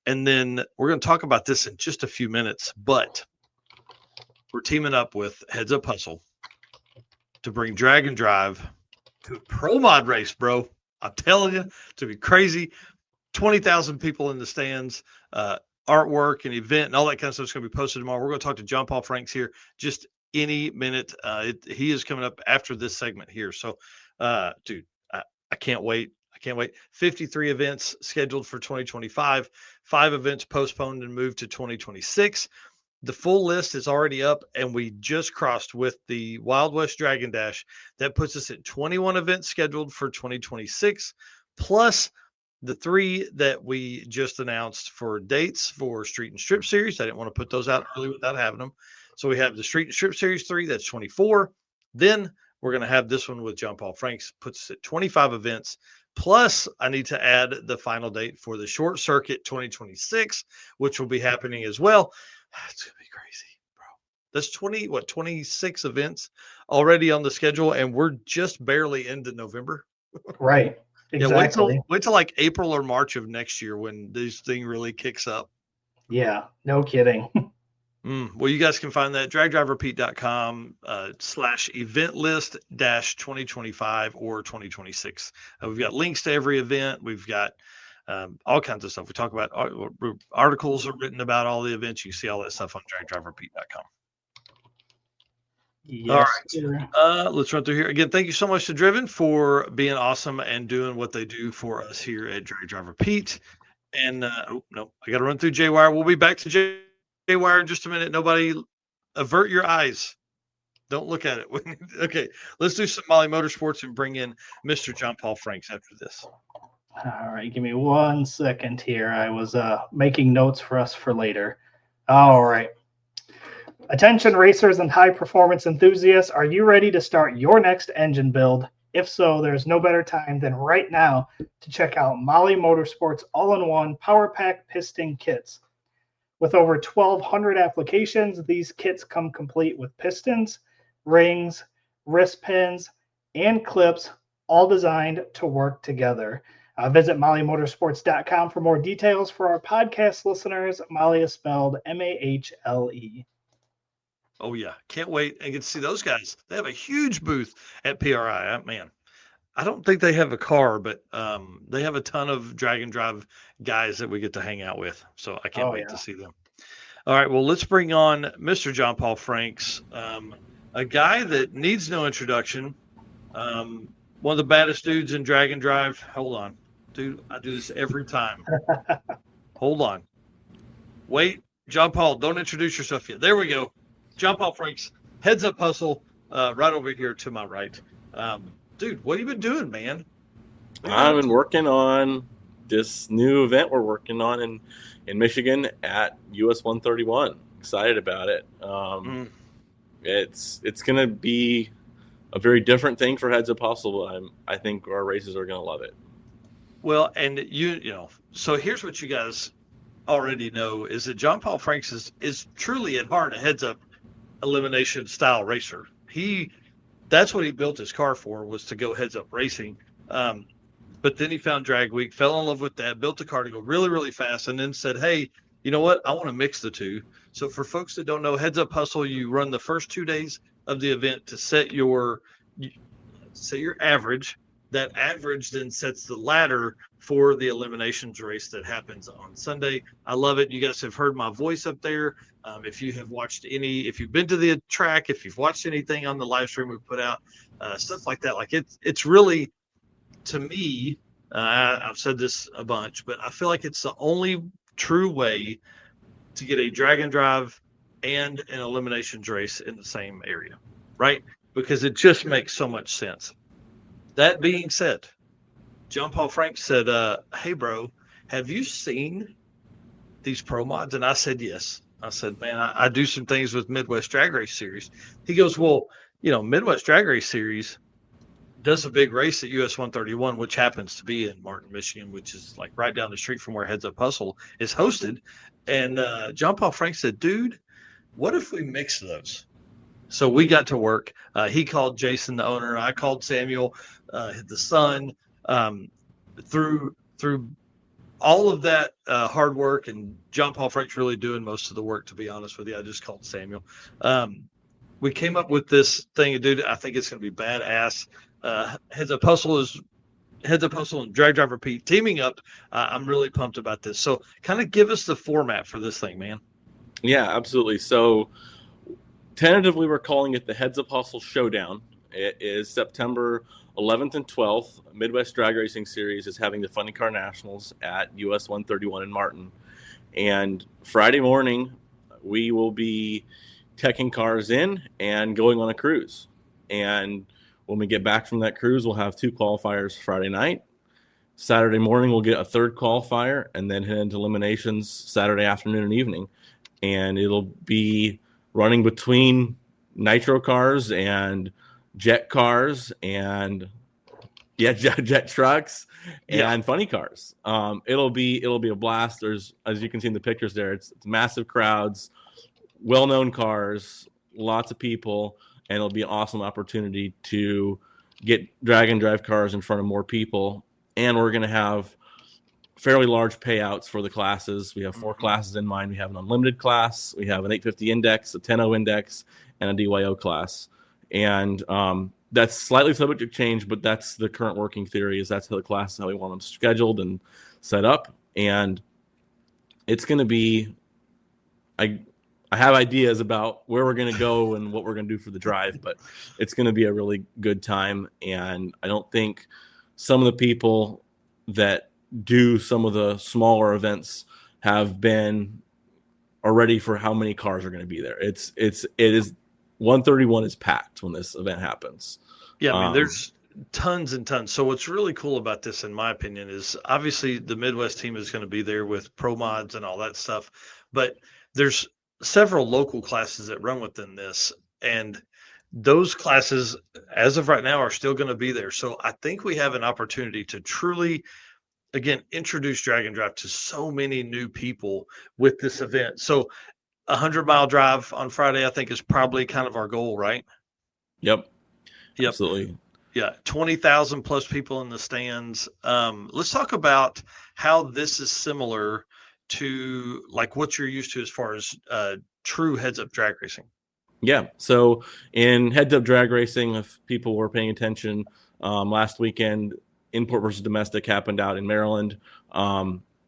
And then we're going to talk about this in just a few minutes, but we're teaming up with Heads Up Hustle to bring drag and drive to a pro mod race, bro. I'm telling you, to be crazy. 20,000 people in the stands, artwork and event and all that kind of stuff is going to be posted tomorrow. We're going to talk to John Paul Franks here just any minute. He is coming up after this segment here. So, dude, I can't wait. I can't wait. 53 events scheduled for 2025, 5 events postponed and moved to 2026. The full list is already up, and we just crossed with the Wild West Dragon Dash. That puts us at 21 events scheduled for 2026, plus the 3 that we just announced for dates for Street and Strip series. I didn't want to put those out early without having them. So we have the Street and Strip series 3, that's 24. Then we're going to have this one with John Paul Franks, puts us at 25 events. Plus, I need to add the final date for the Short Circuit 2026, which will be happening as well. It's going to be crazy, bro. That's 26 events already on the schedule, and we're just barely into November. Right. Exactly. Yeah, wait till like April or March of next year when this thing really kicks up. Yeah, no kidding. Well, you guys can find that dragdriverepeat.com /event list -2025 or 2026. We've got links to every event. We've got all kinds of stuff. We talk about articles are written about all the events. You see all that stuff on dragdriverepeat.com. Yes, all right. Let's run through here again. Thank you so much to Driven for being awesome and doing what they do for us here at Drag Drive Repeat. And I got to run through J-Wire. We'll be back to J-Wire in just a minute. Nobody avert your eyes. Don't look at it. Okay, let's do some Molly Motorsports and bring in Mr. John Paul Franks after this. All right, give me 1 second here. I was making notes for us for later. All right. Attention racers and high performance enthusiasts, are you ready to start your next engine build? If so, there's no better time than right now to check out Molly Motorsports all-in-one Power Pack piston kits. With over 1,200 applications, these kits come complete with pistons, rings, wrist pins, and clips, all designed to work together. Visit mollymotorsports.com for more details. For our podcast listeners, Molly is spelled M-A-H-L-E. Oh, yeah. Can't wait and get to see those guys. They have a huge booth at PRI. Man, I don't think they have a car, but they have a ton of drag and drive guys that we get to hang out with. So I can't wait to see them. All right. Well, let's bring on Mr. John Paul Franks, a guy that needs no introduction. One of the baddest dudes in drag and drive. Hold on. Dude, I do this every time. Hold on. Wait. John Paul, don't introduce yourself yet. There we go. John Paul Franks, Heads Up Hustle, right over here to my right. Dude, what have you been doing, man? I've been working on this new event we're working on in Michigan at US 131. Excited about it. It's going to be a very different thing for Heads Up Hustle. I think our racers are going to love it. Well, and you know, so here's what you guys already know is that John Paul Franks is truly at heart a heads up elimination style racer. That's what he built his car for, was to go heads up racing. But then he found Drag Week, fell in love with that, built a car to go really, really fast, and then said, hey, you know what? I want to mix the two. So for folks that don't know, Heads Up Hustle, you run the first 2 days of the event to set your average. That average then sets the ladder for the eliminations race that happens on Sunday. I love it. You guys have heard my voice up there. If you have watched if you've been to the track, if you've watched anything on the live stream we put out, stuff like that, like it's really, to me, I've said this a bunch, but I feel like it's the only true way to get a drag and drive and an eliminations race in the same area, right? Because it just makes so much sense. That being said, John Paul Frank said, hey, bro, have you seen these pro mods? And I said, yes. I said, man, I do some things with Midwest Drag Race Series. He goes, well, Midwest Drag Race Series does a big race at US 131, which happens to be in Martin, Michigan, which is like right down the street from where Heads Up Hustle is hosted. And John Paul Frank said, dude, what if we mix those? So we got to work. He called Jason, the owner. I called Samuel, the son. Through all of that hard work, and John Paul Frank's really doing most of the work, to be honest with you. I just called Samuel. We came up with this thing, dude. I think it's going to be badass. Heads Up Hustle and Drag Driver Pete teaming up. I'm really pumped about this. So kind of give us the format for this thing, man. Yeah, absolutely. So tentatively, we're calling it the Heads Up Hustle Showdown. It is September 11th and 12th. Midwest Drag Racing Series is having the Funny Car Nationals at US 131 in Martin. And Friday morning, we will be teching cars in and going on a cruise. And when we get back from that cruise, we'll have 2 qualifiers Friday night. Saturday morning, we'll get a 3rd qualifier and then head into eliminations Saturday afternoon and evening. And it'll be running between nitro cars and jet cars and jet trucks and funny cars. It'll be a blast. There's, as you can see in the pictures there, it's massive crowds, well-known cars, lots of people, and it'll be an awesome opportunity to get drag and drive cars in front of more people. And we're going to have fairly large payouts for the classes. We have 4 classes in mind. We have an unlimited class, we have an 850 index, a 10.0 index, and a DYO class. And that's slightly subject to change, but that's the current working theory. Is that's how the classes, how we want them scheduled and set up. And it's going to be, I have ideas about where we're going to go and what we're going to do for the drive, but it's going to be a really good time. And I don't think some of the people that do some of the smaller events have been ready for how many cars are going to be there. It is 131 is packed when this event happens. Yeah, I mean, there's tons and tons. So what's really cool about this, in my opinion, is obviously the Midwest team is going to be there with pro mods and all that stuff, but there's several local classes that run within this, and those classes, as of right now, are still going to be there. So I think we have an opportunity to truly, again, introduce drag and drive to so many new people with this event. So 100-mile drive on Friday, I think, is probably kind of our goal, right? Yep. Absolutely. Yeah. 20,000 plus people in the stands. Let's talk about how this is similar to like what you're used to as far as true heads up drag racing. Yeah. So in heads up drag racing, if people were paying attention, last weekend, import versus domestic happened out in Maryland.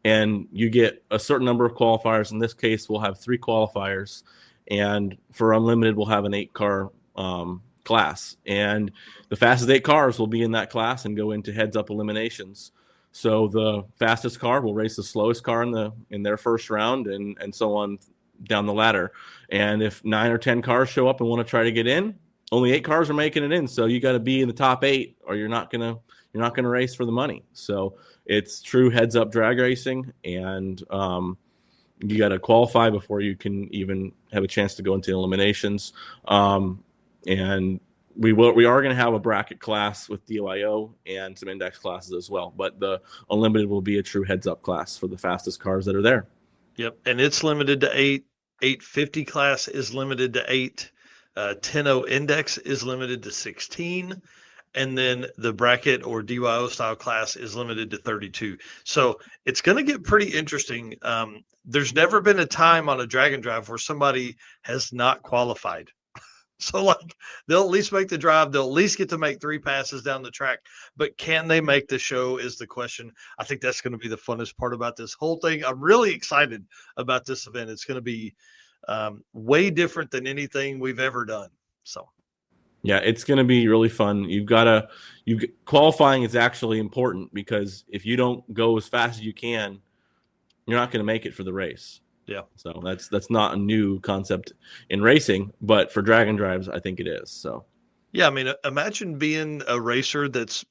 And you get a certain number of qualifiers. In this case, we'll have 3 qualifiers. And for unlimited, we'll have an 8-car class. And the fastest 8 cars will be in that class and go into heads up eliminations. So the fastest car will race the slowest car in their first round, and so on down the ladder. And if 9 or 10 cars show up and want to try to get in, only 8 cars are making it in. So you got to be in the top 8, or you're not gonna race for the money. So it's true heads up drag racing, and you got to qualify before you can even have a chance to go into eliminations. And we are going to have a bracket class with DYO and some index classes as well. But the unlimited will be a true heads up class for the fastest cars that are there. Yep, and it's limited to 8. 850 class is limited to 8. 10.0 index is limited to 16. and then the bracket or DYO style class is limited to 32. So it's going to get pretty interesting. There's never been a time on a drag and drive where somebody has not qualified. So like they'll at least make the drive. They'll at least get to make 3 passes down the track. But can they make the show is the question. I think that's going to be the funnest part about this whole thing. I'm really excited about this event. It's going to be way different than anything we've ever done. So. Yeah, it's going to be really fun. Qualifying is actually important, because if you don't go as fast as you can, you're not going to make it for the race. Yeah. So that's not a new concept in racing, but for drag and drives, I think it is. So. Yeah, I mean, imagine being a racer that's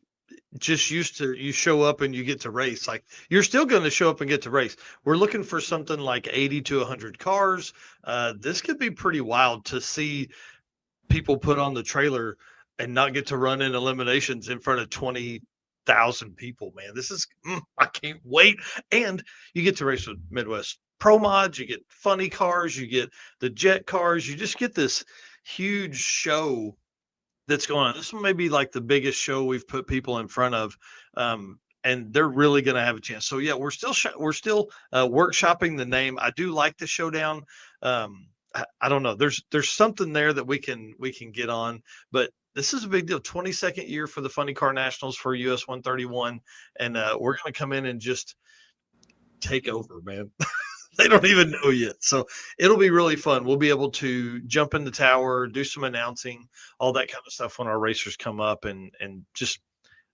just used to, you show up and you get to race. Like, you're still going to show up and get to race. We're looking for something like 80 to 100 cars. This could be pretty wild to see people put on the trailer and not get to run in eliminations in front of 20,000 people, man. This is, I can't wait. And you get to race with Midwest Pro Mods, you get funny cars, you get the jet cars, you just get this huge show that's going on. This one may be like the biggest show we've put people in front of. And they're really going to have a chance. So yeah, we're still workshopping the name. I do like the showdown. I don't know. There's something there that we can get on, but this is a big deal. 22nd year for the Funny Car Nationals for US 131, and we're going to come in and just take over, man. They don't even know yet, so it'll be really fun. We'll be able to jump in the tower, do some announcing, all that kind of stuff when our racers come up, and just,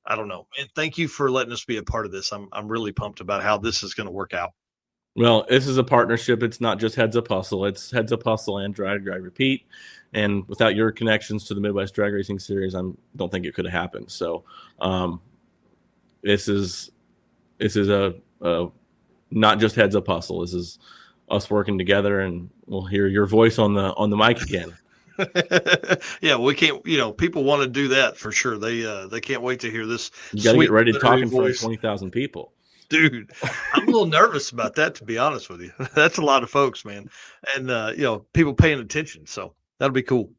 I don't know. And thank you for letting us be a part of this. I'm really pumped about how this is going to work out. Well, this is a partnership. It's not just Heads Up Hustle. It's Heads Up Hustle and Drive, Repeat. And without your connections to the Midwest Drag Racing Series, I don't think it could have happened. So this is a not just Heads Up Hustle. This is us working together, and we'll hear your voice on the mic again. Yeah, we can't. People want to do that for sure. They can't wait to hear this. You got to get ready to talk in front of 20,000 people. Dude, I'm a little nervous about that, to be honest with you. That's a lot of folks, man. And, people paying attention. So that'll be cool.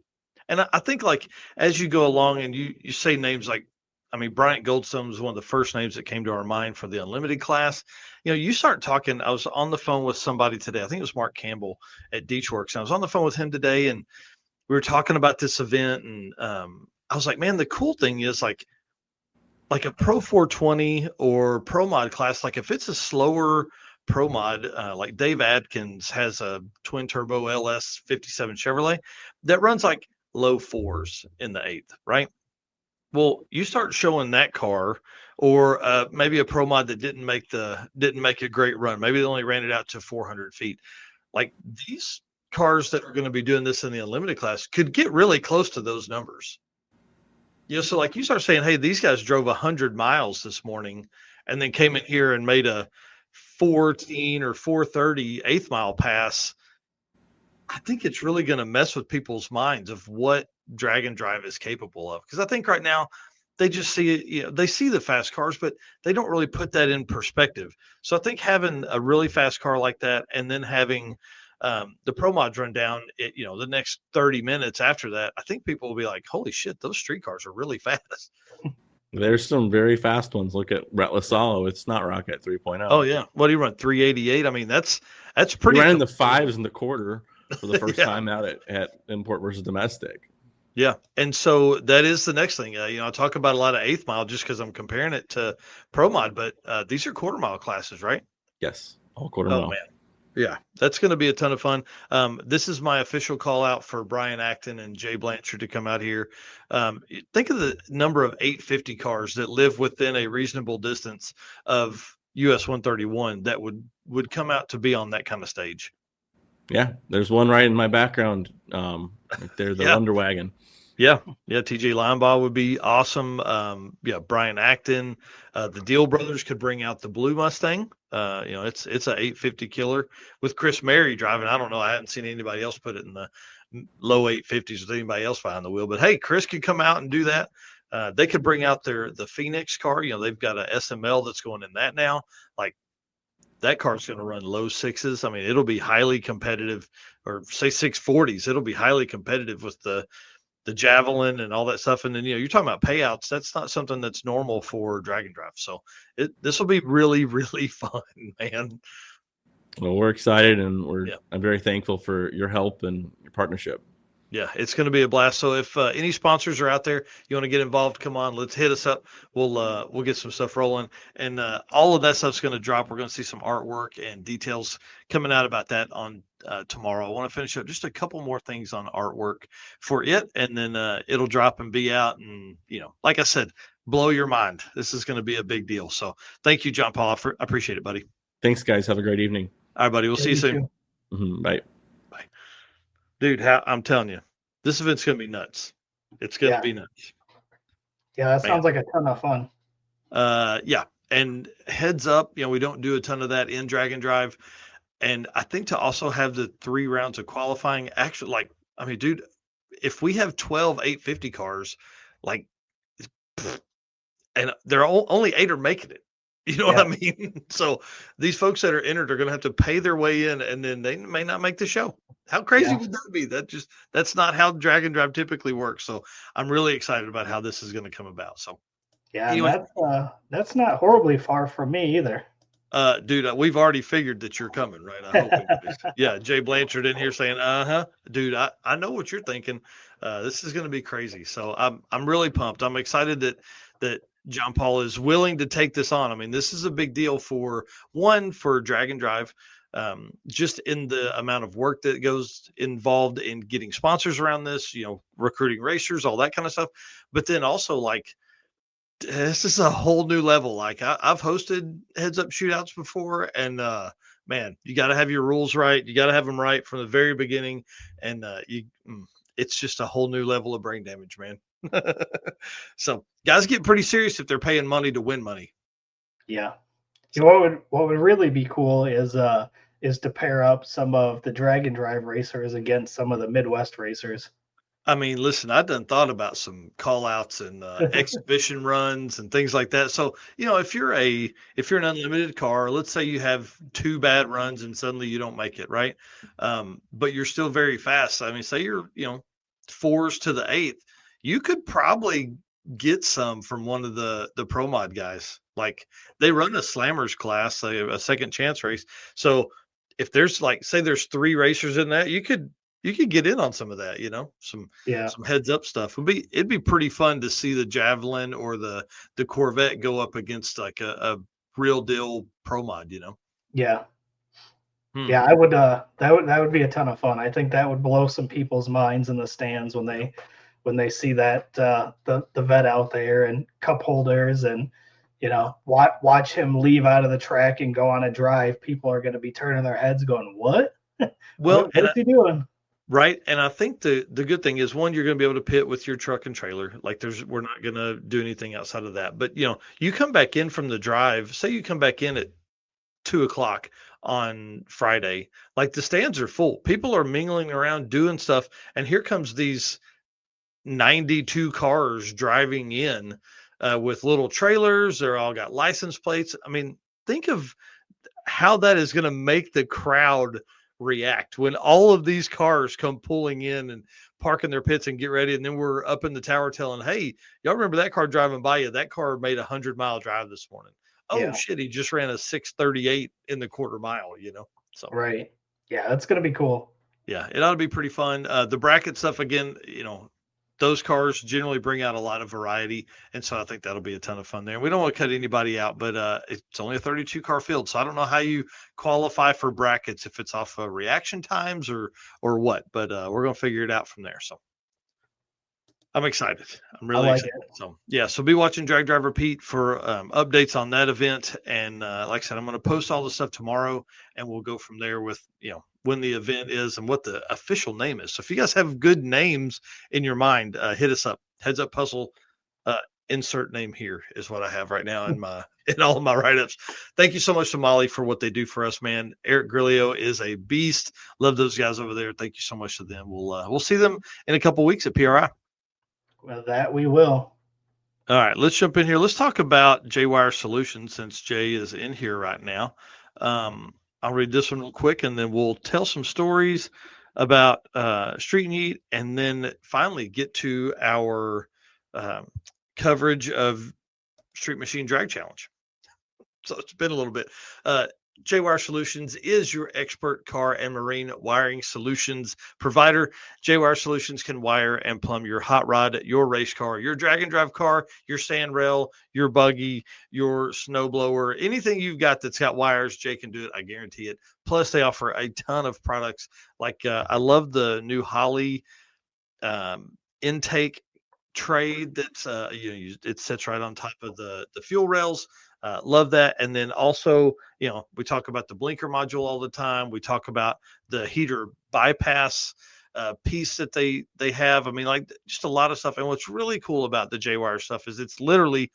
And I think, like, as you go along and you say names like, I mean, Bryant Goldstone was one of the first names that came to our mind for the Unlimited class. You start talking. I was on the phone with somebody today. I think it was Mark Campbell at Deechworks. I was on the phone with him today, and we were talking about this event. And I was like, man, the cool thing is, like a Pro 420 or Pro Mod class, like if it's a slower Pro Mod, like Dave Adkins has a twin turbo LS 57 Chevrolet that runs like low 4s in the 8th, right? Well, you start showing that car, or maybe a Pro Mod that didn't make a great run. Maybe they only ran it out to 400 feet. Like, these cars that are going to be doing this in the Unlimited class could get really close to those numbers. So like you start saying, hey, these guys drove 100 miles this morning and then came in here and made a 14 or 430 eighth mile pass. I think it's really going to mess with people's minds of what drag and drive is capable of. Because I think right now they just see it, they see the fast cars, but they don't really put that in perspective. So I think having a really fast car like that, and then having the Pro Mods run down, the next 30 minutes after that, I think people will be like, holy shit, those street cars are really fast. There's some very fast ones. Look at Rhett Lasalo. It's not Rocket 3.0. Oh yeah. What do you run? 388. I mean, that's pretty. He ran in the 5s in the quarter for the first time out at import versus domestic. Yeah. And so that is the next thing. I talk about a lot of eighth mile just because I'm comparing it to Pro Mod, but these are quarter mile classes, right? Yes. All quarter mile. Man. Yeah, that's going to be a ton of fun. This is my official call out for Brian Acton and Jay Blanchard to come out here. Think of the number of 850 cars that live within a reasonable distance of US 131 that would come out to be on that kind of stage. Yeah, there's one right in my background. Right there, the Wonder Wagon. Yeah, TJ Linebaugh would be awesome. Brian Acton, the Deal brothers could bring out the blue Mustang. It's a 850 killer with Chris Mary driving. I don't know. I haven't seen anybody else put it in the low 850s with anybody else behind the wheel. But hey, Chris could come out and do that. They could bring out the Phoenix car. They've got a SML that's going in that now. Like, that car's going to run low 6s. I mean, it'll be highly competitive, or say 640s. It'll be highly competitive with the Javelin and all that stuff. And then, you're talking about payouts. That's not something that's normal for Drag and Drive. So this will be really, really fun, man. Well, we're excited, and I'm very thankful for your help and your partnership. Yeah, it's going to be a blast. So if any sponsors are out there, you want to get involved, come on, let's hit us up. We'll get some stuff rolling, and all of that stuff's going to drop. We're going to see some artwork and details coming out about that on tomorrow. I want to finish up just a couple more things on artwork for it, and then it'll drop and be out. And like I said, blow your mind. This is going to be a big deal. So thank you, John Paul. I appreciate it, buddy. Thanks, guys. Have a great evening. All right, buddy. We'll see you soon. Bye. Dude, I'm telling you, this event's going to be nuts. It's going to be nuts. Yeah, that sounds like a ton of fun. Yeah. And heads up, we don't do a ton of that in Drag and Drive. And I think to also have the 3 rounds of qualifying, actually, dude, if we have 12 850 cars, and there are only 8 are making it. You know what I mean? So these folks that are entered are going to have to pay their way in, and then they may not make the show. How crazy would that be? That's not how Drag and Drive typically works. So I'm really excited about how this is going to come about. So anyway, that's not horribly far from me either. Dude, we've already figured that you're coming, right? I hope. Yeah, Jay Blanchard in here saying, dude, I know what you're thinking. This is going to be crazy. So I'm really pumped. I'm excited that John Paul is willing to take this on. I mean, this is a big deal for Drag and Drive, just in the amount of work that goes involved in getting sponsors around this, recruiting racers, all that kind of stuff. But then also this is a whole new level. I've hosted heads up shootouts before, and man, you got to have your rules right. You got to have them right from the very beginning. And it's just a whole new level of brain damage, man. So guys get pretty serious if they're paying money to win money. Yeah. What would really be cool is to pair up some of the Drag and Drive racers against some of the Midwest racers. I mean, listen, I done thought about some call outs and exhibition runs and things like that. So, if you're an unlimited car, let's say you have 2 bad runs and suddenly you don't make it, right? But you're still very fast. I mean, say you're, 4s to the 8th, you could probably get some from one of the pro mod guys. They run a slammers class, a second chance race. So if there's say there's 3 racers in that, you could get in on some of that, some heads up stuff. It'd be pretty fun to see the Javelin or the Corvette go up against a real deal pro mod, Yeah. Yeah, I would that would be a ton of fun. I think that would blow some people's minds in the stands when they see that the vet out there and cup holders and watch him leave out of the track and go on a drive. People are going to be turning their heads going, what? Well, what's he doing? Right. And I think the good thing is, one, you're going to be able to pit with your truck and trailer. We're not going to do anything outside of that. But, you come back in from the drive, say you come back in at 2:00 on Friday, the stands are full. People are mingling around doing stuff. And here comes these 92 cars driving in with little trailers. They're all got license plates. I mean, think of how that is going to make the crowd react when all of these cars come pulling in and parking their pits and get ready. And then we're up in the tower telling, hey, y'all remember that car driving by you? That car made a 100-mile drive this morning. Oh shit. He just ran a 6:38 in the quarter mile, So, right. Yeah. That's going to be cool. Yeah. It ought to be pretty fun. The bracket stuff again, those cars generally bring out a lot of variety. And so I think that'll be a ton of fun there. We don't want to cut anybody out, but it's only a 32 car field. So I don't know how you qualify for brackets, if it's off of reaction times or what, but we're going to figure it out from there. So I'm excited. I'm really excited. So so be watching Drag Drive Repeat for updates on that event. And like I said, I'm going to post all the stuff tomorrow, and we'll go from there with, when the event is and what the official name is. So if you guys have good names in your mind, hit us up. Heads Up Puzzle, insert name here is what I have right now in all of my write-ups. Thank you so much to Molly for what they do for us, man. Eric Grillo is a beast. Love those guys over there. Thank you so much to them. We'll see them in a couple weeks at PRI. Well, that we will. All right, let's jump in here. Let's talk about J-Wire Solutions, since Jay is in here right now. I'll read this one real quick, and then we'll tell some stories about Street and Yeet, and then finally get to our coverage of Street Machine Drag Challenge. So it's been a little bit. J-Wire Solutions is your expert car and marine wiring solutions provider. J-Wire Solutions can wire and plumb your hot rod, your race car, your drag and drive car, your sand rail, your buggy, your snowblower, anything you've got that's got wires, Jay can do it. I guarantee it. Plus, they offer a ton of products. Like I love the new Holly intake tray that's it sits right on top of the fuel rails. Love that. And then also, we talk about the blinker module all the time. We talk about the heater bypass piece that they have. I mean, like, just a lot of stuff. And what's really cool about the J-Wire stuff is it's literally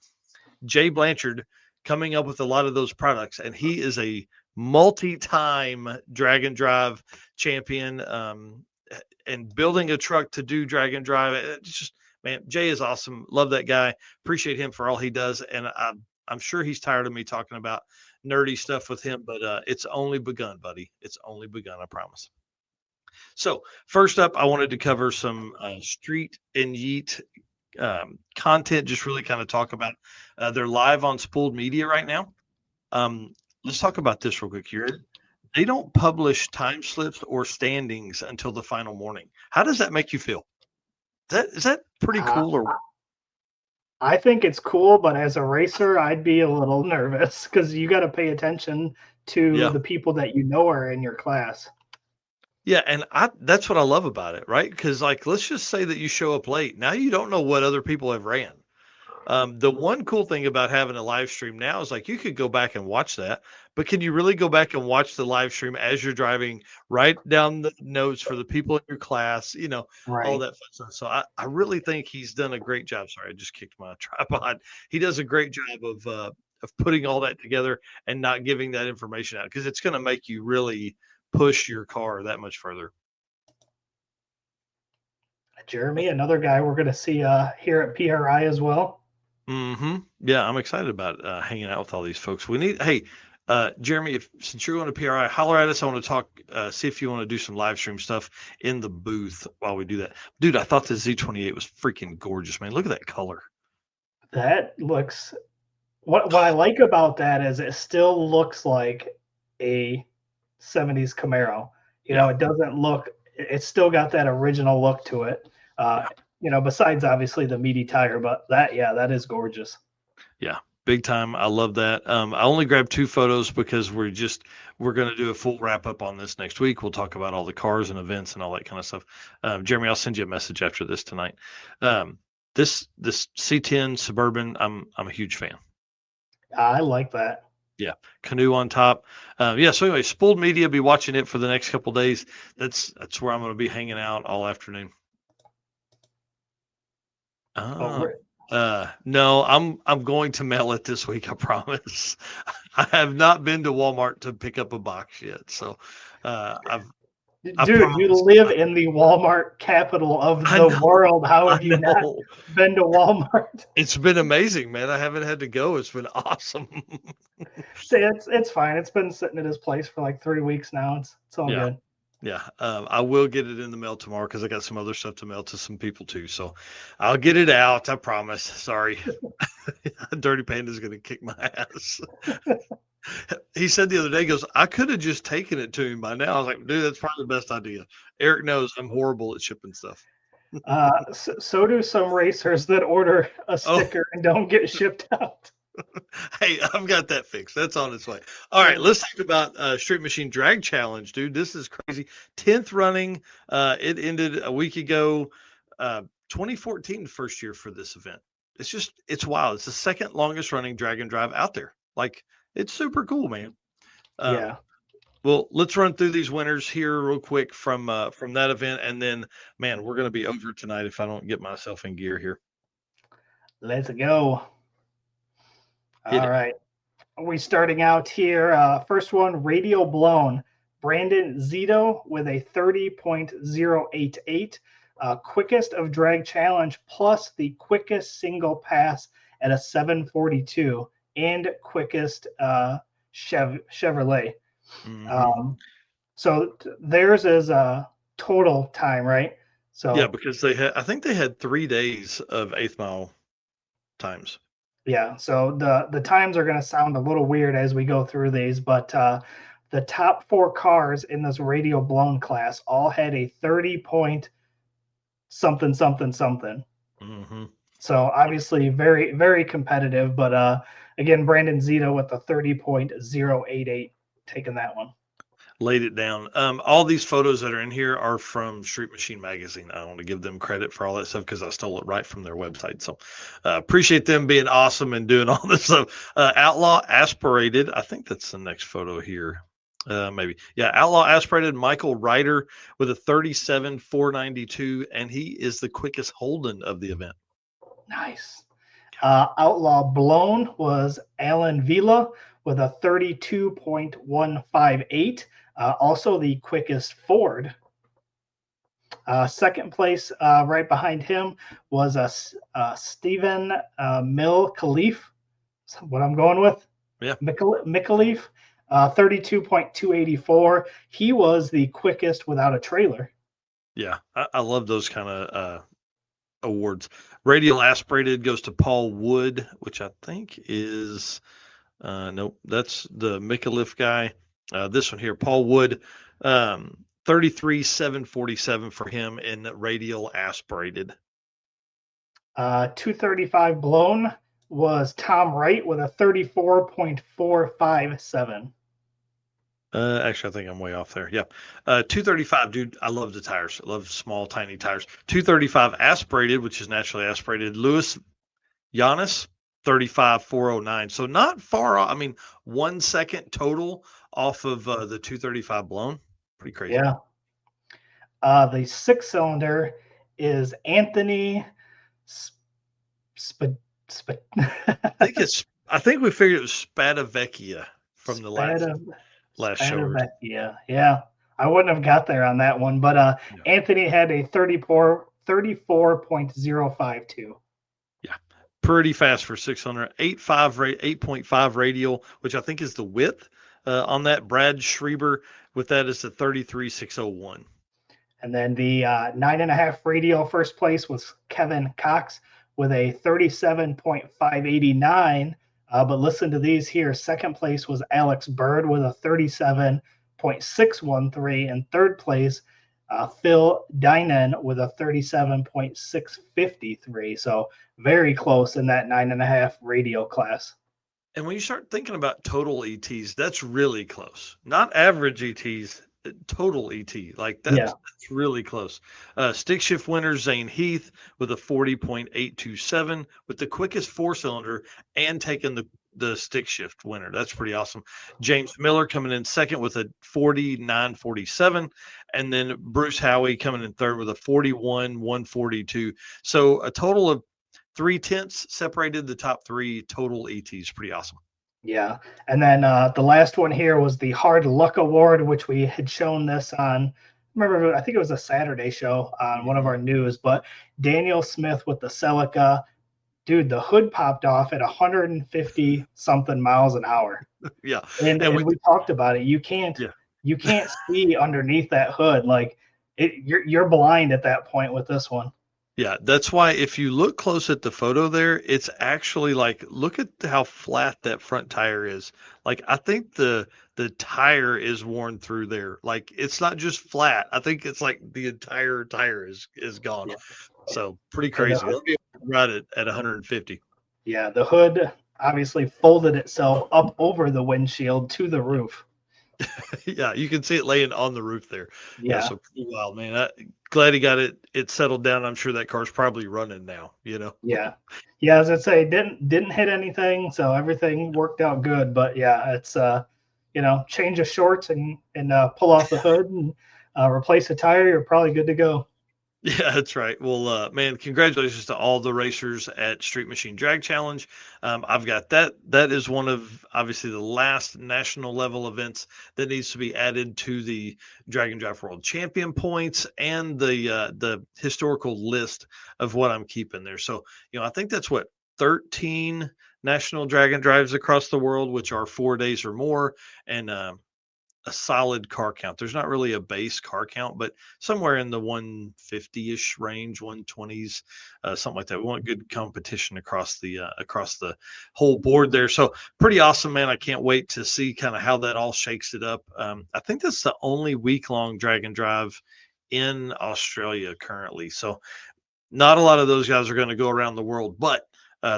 Jay Blanchard coming up with a lot of those products, and he is a multi-time drag and drive champion, and building a truck to do drag and drive. It's just, man, Jay is awesome. Love that guy. Appreciate him for all he does. And I'm sure he's tired of me talking about nerdy stuff with him, but it's only begun, buddy. It's only begun, I promise. So first up, I wanted to cover some Street and Yeet content, just really kind of talk about they're live on Spooled Media right now. Let's talk about this real quick here. They don't publish time slips or standings until the final morning. How does that make you feel? Is that pretty cool? Or I think it's cool, but as a racer, I'd be a little nervous because you got to pay attention to the people that are in your class. Yeah, and that's what I love about it, right? Because, like, let's just say that you show up late. Now you don't know what other people have ran. The one cool thing about having a live stream now is, like, you could go back and watch that, but can you really go back and watch the live stream as you're driving, write down the notes for the people in your class, all that fun stuff. So I really think he's done a great job. Sorry, I just kicked my tripod. He does a great job of putting all that together and not giving that information out, because it's going to make you really push your car that much further. Jeremy, another guy we're going to see here at PRI as well. Yeah, I'm excited about hanging out with all these folks. Hey, Jeremy, since you're going to PRI, holler at us. I want to talk, see if you want to do some live stream stuff in the booth while we do that. Dude, I thought the Z28 was freaking gorgeous, man. Look at that color. That looks, what I like about that is it still looks like a 70s Camaro. It doesn't look, it's still got that original look to it. Besides obviously the meaty tire, but that is gorgeous. Yeah, big time. I love that. I only grabbed 2 photos because we're going to do a full wrap up on this next week. We'll talk about all the cars and events and all that kind of stuff. Jeremy, I'll send you a message after this tonight. This C10 Suburban, I'm a huge fan. I like that. Yeah, canoe on top. So anyway, Spooled Media, be watching it for the next couple days. That's where I'm going to be hanging out all afternoon. No, I'm going to mail it this week, I promise. I have not been to Walmart to pick up a box yet, so you live in the Walmart capital of the world. How have you not been to Walmart? It's been amazing, man. I haven't had to go. It's been awesome. It's fine. It's been sitting at his place for like 3 weeks now. It's all good. Yeah, I will get it in the mail tomorrow because I got some other stuff to mail to some people too. So I'll get it out. I promise. Sorry. Dirty Panda's going to kick my ass. He said the other day, he goes, I could have just taken it to him by now. I was like, dude, that's probably the best idea. Eric knows I'm horrible at shipping stuff. So do some racers that order a sticker and don't get shipped out. Hey, I've got that fixed. That's on its way. All right, let's talk about Street Machine Drag Challenge, dude. This is crazy. 10th running. It ended a week ago. 2014, first year for this event. It's wild. It's the second longest running drag and drive out there. Like, it's super cool, man. Yeah. Well, let's run through these winners here real quick from that event, and then, man, we're going to be over tonight if I don't get myself in gear here. Let's go. All right. We're starting out here. First one, Radio Blown. Brandon Zito with a 30.088. Quickest of drag challenge plus the quickest single pass at a 742 and quickest Chevrolet. So theirs is total time, right? So Yeah, because I think they had 3 days of eighth mile times. yeah, so the times are going to sound a little weird as we go through these, but the top 4 cars in this radial blown class all had a 30 point something something something. Mm-hmm. So obviously very very competitive, but again Brandon Zito with the 30.088 taking that one. Laid it down. All these photos that are in here are from Street Machine Magazine. I want to give them credit for all that stuff because I stole it right from their website. So appreciate them being awesome and doing all this stuff. Outlaw Aspirated. I think that's the next photo here. Maybe. Yeah, Outlaw Aspirated Michael Ryder with a 37.492, and he is the quickest Holden of the event. Nice. Outlaw Blown was Alan Vila with a 32.158. Also the quickest Ford. Second place, right behind him, was Stephen Mill Khalif. That's what I'm going with. Yeah. Mikhalif, 32.284. He was the quickest without a trailer. Yeah, I love those kind of awards. Radial Aspirated goes to Paul Wood, which I think is nope, that's the Micallef guy. This one here, Paul Wood, 33,747 for him in Radial Aspirated. 235 blown was Tom Wright with a 34.457. Actually, I think I'm way off there. Yeah. 235, dude. I love the tires. I love small, tiny tires. 235 aspirated, which is naturally aspirated. Louis Giannis, 35,409. So not far off. I mean, 1 second total off of the 235 blown. Pretty crazy. Yeah. The 6-cylinder is Anthony I think we figured it was Spadavecchia from the last show. Yeah. I wouldn't have got there on that one, but Yeah. Anthony had a 34.052. Yeah. Pretty fast for 600. 8.5 radial, which I think is the width on that. Brad Schreiber with that is the 33,601. And then the 9.5 radial first place was Kevin Cox with a 37.589. But listen to these here. Second place was Alex Bird with a 37.613. And third place, Phil Dinan with a 37.653. So very close in that 9.5 radial class. And when you start thinking about total ETs, that's really close. Not average ETs, total ET. Like that's really close. Stick shift winner Zane Heath with a 40.827 with the quickest 4-cylinder and taking the stick shift winner. That's pretty awesome. James Miller coming in second with a 49.47, and then Bruce Howie coming in third with a 41.142. So a total of 0.3 separated the top 3 total ETs. Pretty awesome. Yeah. And then the last one here was the Hard Luck Award, which we had shown this on, remember, I think it was a Saturday show on one of our news, but Daniel Smith with the Celica, dude, the hood popped off at 150 something miles an hour. Yeah. And we talked about it. You can't see underneath that hood. Like you're blind at that point with this one. Yeah, that's why if you look close at the photo there, it's actually like, look at how flat that front tire is. Like, I think the tire is worn through there. Like, it's not just flat. I think it's like the entire tire is gone. Yeah. So pretty crazy. They'll be able to ride it at 150. Yeah, the hood obviously folded itself up over the windshield to the roof. Yeah, you can see it laying on the roof there. Yeah, so pretty wild, man. Glad he got it settled down. I'm sure that car's probably running now, Yeah, as I say, didn't hit anything, so everything worked out good. But yeah, it's change of shorts and pull off the hood and replace the tire, you're probably good to go. Yeah, that's right. Well, man, congratulations to all the racers at Street Machine Drag Challenge. I've got that. That is one of obviously the last national level events that needs to be added to the Drag and Drive World Champion points and the historical list of what I'm keeping there. So, I think that's 13 national Drag and Drives across the world, which are 4 days or more. And a solid car count. There's not really a base car count, but somewhere in the 150-ish range, 120s, something like that. We want good competition across the whole board there. So pretty awesome, man. I can't wait to see kind of how that all shakes it up. I think that's the only week-long drag and drive in Australia currently. So not a lot of those guys are going to go around the world, but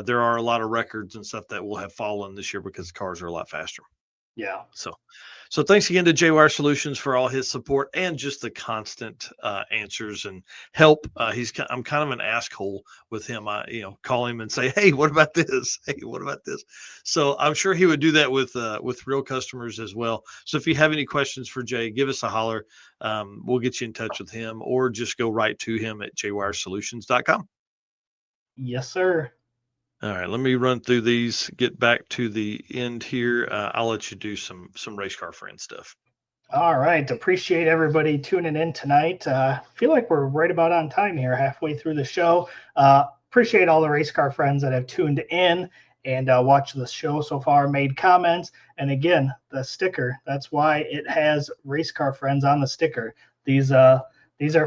there are a lot of records and stuff that will have fallen this year because the cars are a lot faster. Yeah. So thanks again to JWire Solutions for all his support and just the constant answers and help. I'm kind of an asshole with him. I call him and say, "Hey, what about this? Hey, what about this?" So I'm sure he would do that with real customers as well. So if you have any questions for Jay, give us a holler. We'll get you in touch with him, or just go right to him at jwiresolutions.com. Yes, sir. All right, let me run through these, get back to the end here. I'll let you do some race car friend stuff. All right. Appreciate everybody tuning in tonight. Feel like we're right about on time here, halfway through the show. Appreciate all the race car friends that have tuned in and watched the show so far, made comments. And again, the sticker, that's why it has race car friends on the sticker. These are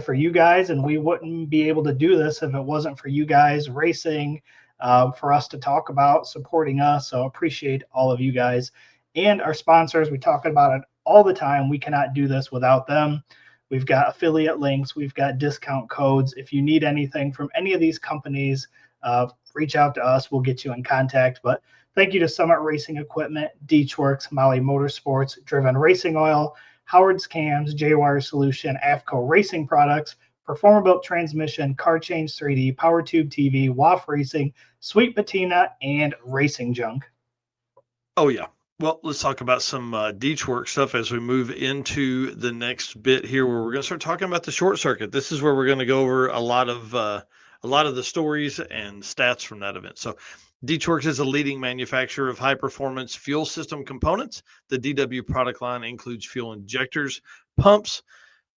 for you guys, and we wouldn't be able to do this if it wasn't for you guys racing, for us to talk about, supporting us. So appreciate all of you guys and our sponsors. We talk about it all the time. We cannot do this without them. We've got affiliate links. We've got discount codes. If you need anything from any of these companies, reach out to us. We'll get you in contact. But thank you to Summit Racing Equipment, Deechworks, Molly Motorsports, Driven Racing Oil, Howard's Cams, JWire Solution, AFCO Racing Products, Performabuilt Transmission, Car Change 3D, PowerTube TV, WAF Racing, Sweet Patina, and Racing Junk. Oh, yeah. Well, let's talk about some Deechworks stuff as we move into the next bit here, where we're going to start talking about the short circuit. This is where we're going to go over a lot of the stories and stats from that event. So Deechworks is a leading manufacturer of high-performance fuel system components. The DW product line includes fuel injectors, pumps,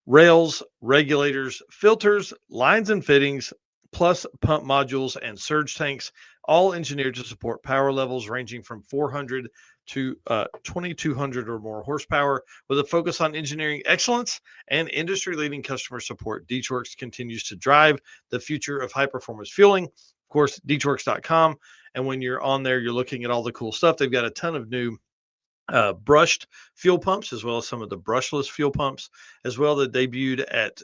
rails, regulators, filters, lines and fittings, plus pump modules and surge tanks, all engineered to support power levels ranging from 400 to 2,200 or more horsepower. With a focus on engineering excellence and industry-leading customer support, Deechworks continues to drive the future of high-performance fueling. Of course, Deechworks.com. And when you're on there, you're looking at all the cool stuff. They've got a ton of new brushed fuel pumps, as well as some of the brushless fuel pumps, as well, that debuted at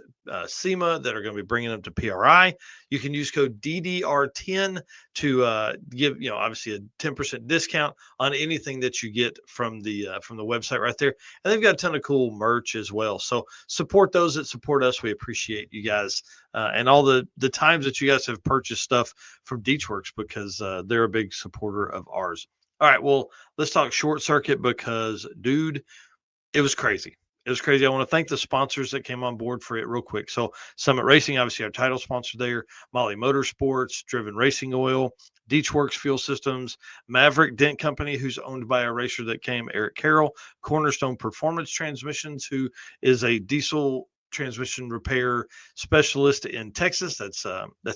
SEMA, that are going to be bringing them to PRI. You can use code DDR10 to give, obviously a 10% discount on anything that you get from the website right there. And they've got a ton of cool merch as well. So support those that support us. We appreciate you guys and all the times that you guys have purchased stuff from Deechworks, because they're a big supporter of ours. All right, well, let's talk short circuit, because, dude, it was crazy. It was crazy. I want to thank the sponsors that came on board for it real quick. So Summit Racing, obviously our title sponsor there, Molly Motorsports, Driven Racing Oil, Deechworks Fuel Systems, Maverick Dent Company, who's owned by a racer that came, Eric Carroll, Cornerstone Performance Transmissions, who is a diesel transmission repair specialist in Texas. That's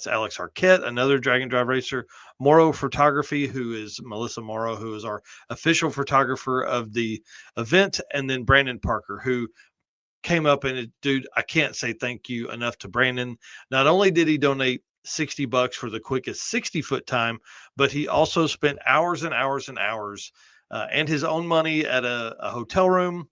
Alex Arquette, another drag and drive racer. Morrow Photography, who is Melissa Morrow, who is our official photographer of the event. And then Brandon Parker, who came up, and dude, I can't say thank you enough to Brandon. Not only did he donate $60 for the quickest 60-foot time, but he also spent hours and hours and hours and his own money at a hotel room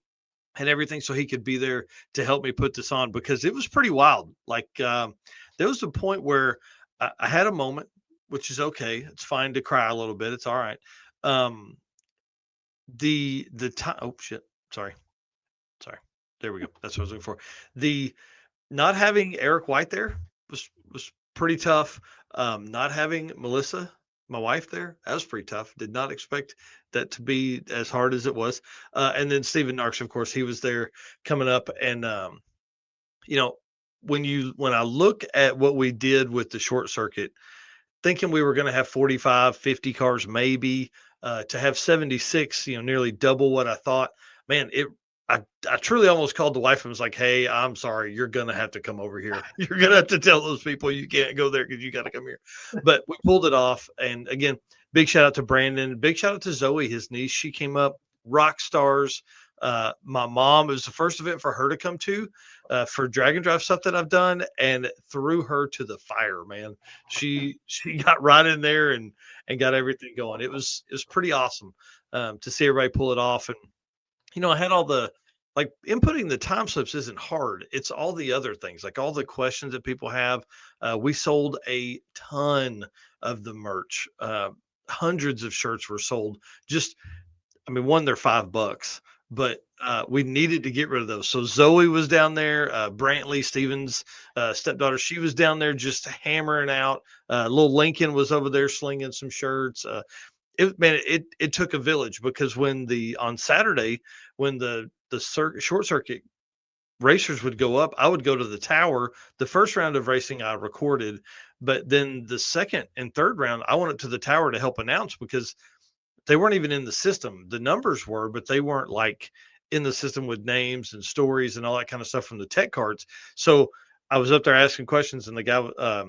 and everything, so he could be there to help me put this on, because it was pretty wild. Like there was a point where I had a moment, which is okay. It's fine to cry a little bit. It's all right. The time. Oh shit. Sorry. There we go. That's what I was looking for. The not having Eric White there was pretty tough. Not having Melissa, my wife, there, that was pretty tough. Did not expect that to be as hard as it was. And then Stephen Narx, of course, he was there coming up. And when I look at what we did with the short circuit, thinking we were going to have 45, 50 cars, maybe, to have 76, nearly double what I thought, man, I truly almost called the wife and was like, "Hey, I'm sorry. You're going to have to come over here. You're going to have to tell those people you can't go there because you got to come here." But we pulled it off. And again, big shout out to Brandon. Big shout out to Zoe, his niece. She came up, rock stars. My mom, it was the first event for her to come to for drag and drive stuff that I've done, and threw her to the fire, man. She got right in there and got everything going. It was pretty awesome to see everybody pull it off. And I had all the like inputting the time slips isn't hard. It's all the other things, like all the questions that people have. We sold a ton of the merch. Hundreds of shirts were sold. Just, I mean, one, they're $5, but we needed to get rid of those. So Zoe was down there. Brantley, Stevens' stepdaughter, she was down there just hammering out. Little Lincoln was over there slinging some shirts. It took a village, because on Saturday, when the short circuit racers would go up, I would go to the tower. The first round of racing I recorded, but then the second and third round I went up to the tower to help announce, because they weren't even in the system. The numbers were, but they weren't like in the system with names and stories and all that kind of stuff from the tech cards. So I was up there asking questions, and the guy,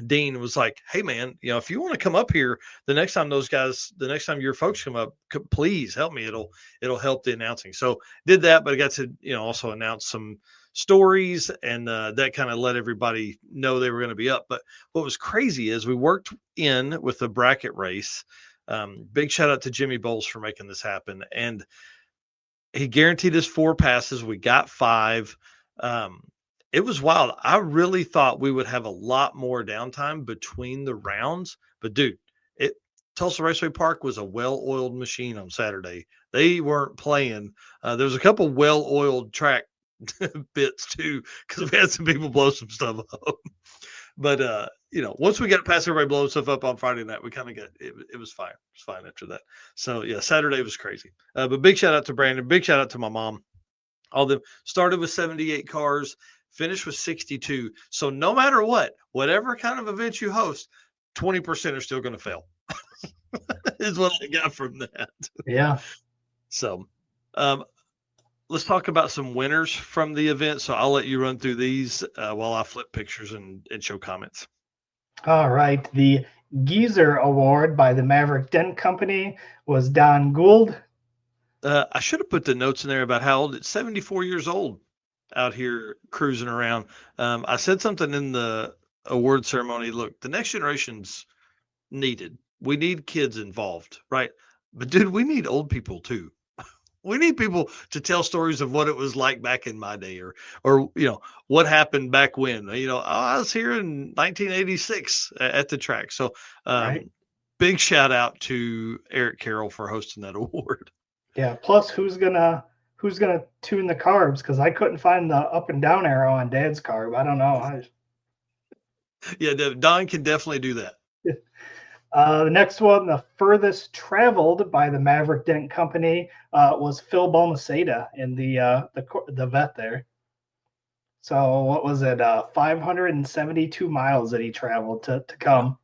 Dean, was like, "Hey man, if you want to come up here the next time your folks come up, please help me. It'll help the announcing." So did that, but I got to, also announce some stories, and that kind of let everybody know they were going to be up. But what was crazy is we worked in with the bracket race. Big shout out to Jimmy Bowles for making this happen. And he guaranteed us 4 passes. We got 5. It was wild. I really thought we would have a lot more downtime between the rounds, but dude, Tulsa Raceway Park was a well-oiled machine on Saturday. They weren't playing. There was a couple well-oiled track bits too, because we had some people blow some stuff up. But once we got past everybody blowing stuff up on Friday night, we kind of got it. It was fine. It was fine after that. So yeah, Saturday was crazy. But big shout out to Brandon. Big shout out to my mom. All them started with 78 cars, finished with 62. So no matter whatever kind of event you host, 20% are still going to fail. Is what I got from that. Yeah. So let's talk about some winners from the event. So I'll let you run through these while I flip pictures and show comments. All right. The Geezer Award by the Maverick Dent Company was Don Gould. I should have put the notes in there about how old. It's 74 years old out here cruising around. I said something in the award ceremony. Look, the next generation's needed. We need kids involved, right? But dude, we need old people too. We need people to tell stories of what it was like back in my day, or what happened back when. I was here in 1986 at the track. So Right. Big shout out to Eric Carroll for hosting that award. Yeah. Plus, who's gonna tune the carbs? Because I couldn't find the up and down arrow on Dad's carb. I don't know. Yeah, Don can definitely do that. The next one, the furthest traveled by the Maverick Dent Company, was Phil Balmaceda in the vet there. So what was it? 572 miles that he traveled to come.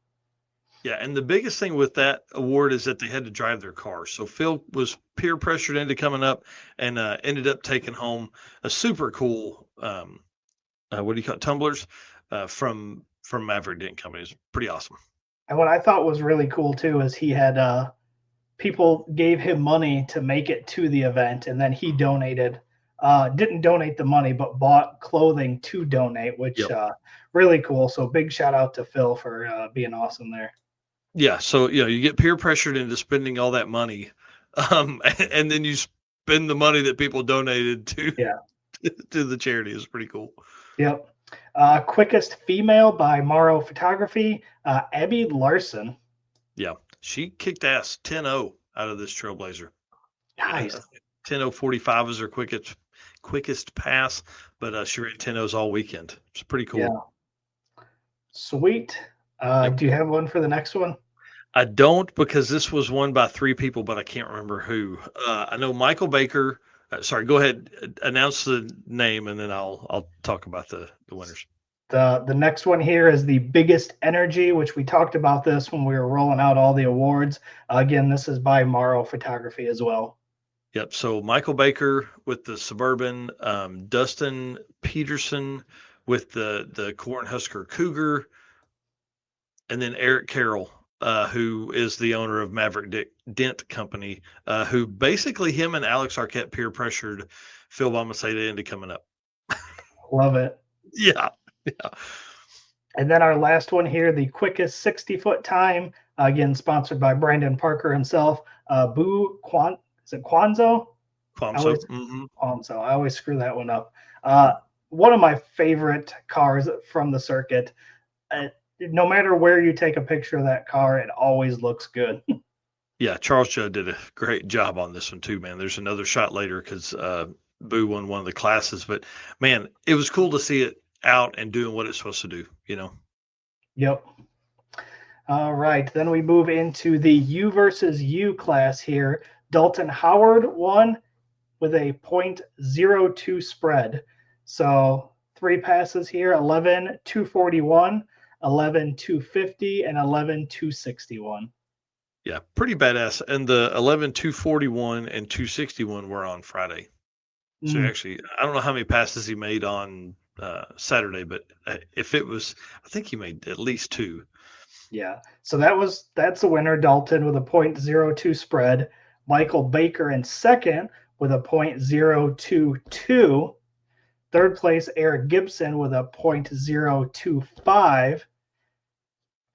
Yeah, and the biggest thing with that award is that they had to drive their car. So Phil was peer pressured into coming up, and ended up taking home a super cool what do you call it, tumblers from Maverick Dent Company. It's pretty awesome. And what I thought was really cool too is he had people gave him money to make it to the event, and then he donated. Didn't donate the money, but bought clothing to donate, which really cool. So big shout out to Phil for being awesome there. Yeah, so you get peer pressured into spending all that money, and then you spend the money that people donated to to the charity. Is pretty cool. Yep. Quickest female by Morrow Photography, Abby Larson. Yeah, she kicked ass 10-0 out of this Trailblazer. Nice. 10:0:45 was her quickest pass, but she ran 10:0s all weekend. It's pretty cool. Yeah. Sweet. Do you have one for the next one? I don't, because this was won by 3 people, but I can't remember who. I know Michael Baker. Sorry, go ahead. Announce the name, and then I'll talk about the winners. The next one here is the Biggest Energy, which we talked about this when we were rolling out all the awards. Again, this is by Morrow Photography as well. Yep. So Michael Baker with the Suburban, Dustin Peterson with the Cornhusker Cougar, and then Eric Carroll who is the owner of Maverick Dent Company, who basically him and Alex Arquette peer pressured Phil Balmaceda into coming up. Love it. Yeah. Yeah. And then our last one here, the quickest 60-foot time, again, sponsored by Brandon Parker himself. Is it Quanzo? Quanzo. I always screw that one up. One of my favorite cars from the circuit. No matter where you take a picture of that car, it always looks good. Yeah, Charles Judd did a great job on this one too, man. There's another shot later because Boo won one of the classes, but man, it was cool to see it out and doing what it's supposed to do, you know. Yep. All right, then we move into the U versus U class here. Dalton Howard won with a .02 spread. So 3 passes here: 11,241, 11,250, and 11,261. Yeah, pretty badass. And the 11,241 and 261 were on Friday. So actually, I don't know how many passes he made on Saturday, but if it was, I think he made at least 2. Yeah. So that's the winner, Dalton, with a .02 spread. Michael Baker in second with a .022. Third place, Eric Gibson with a .025.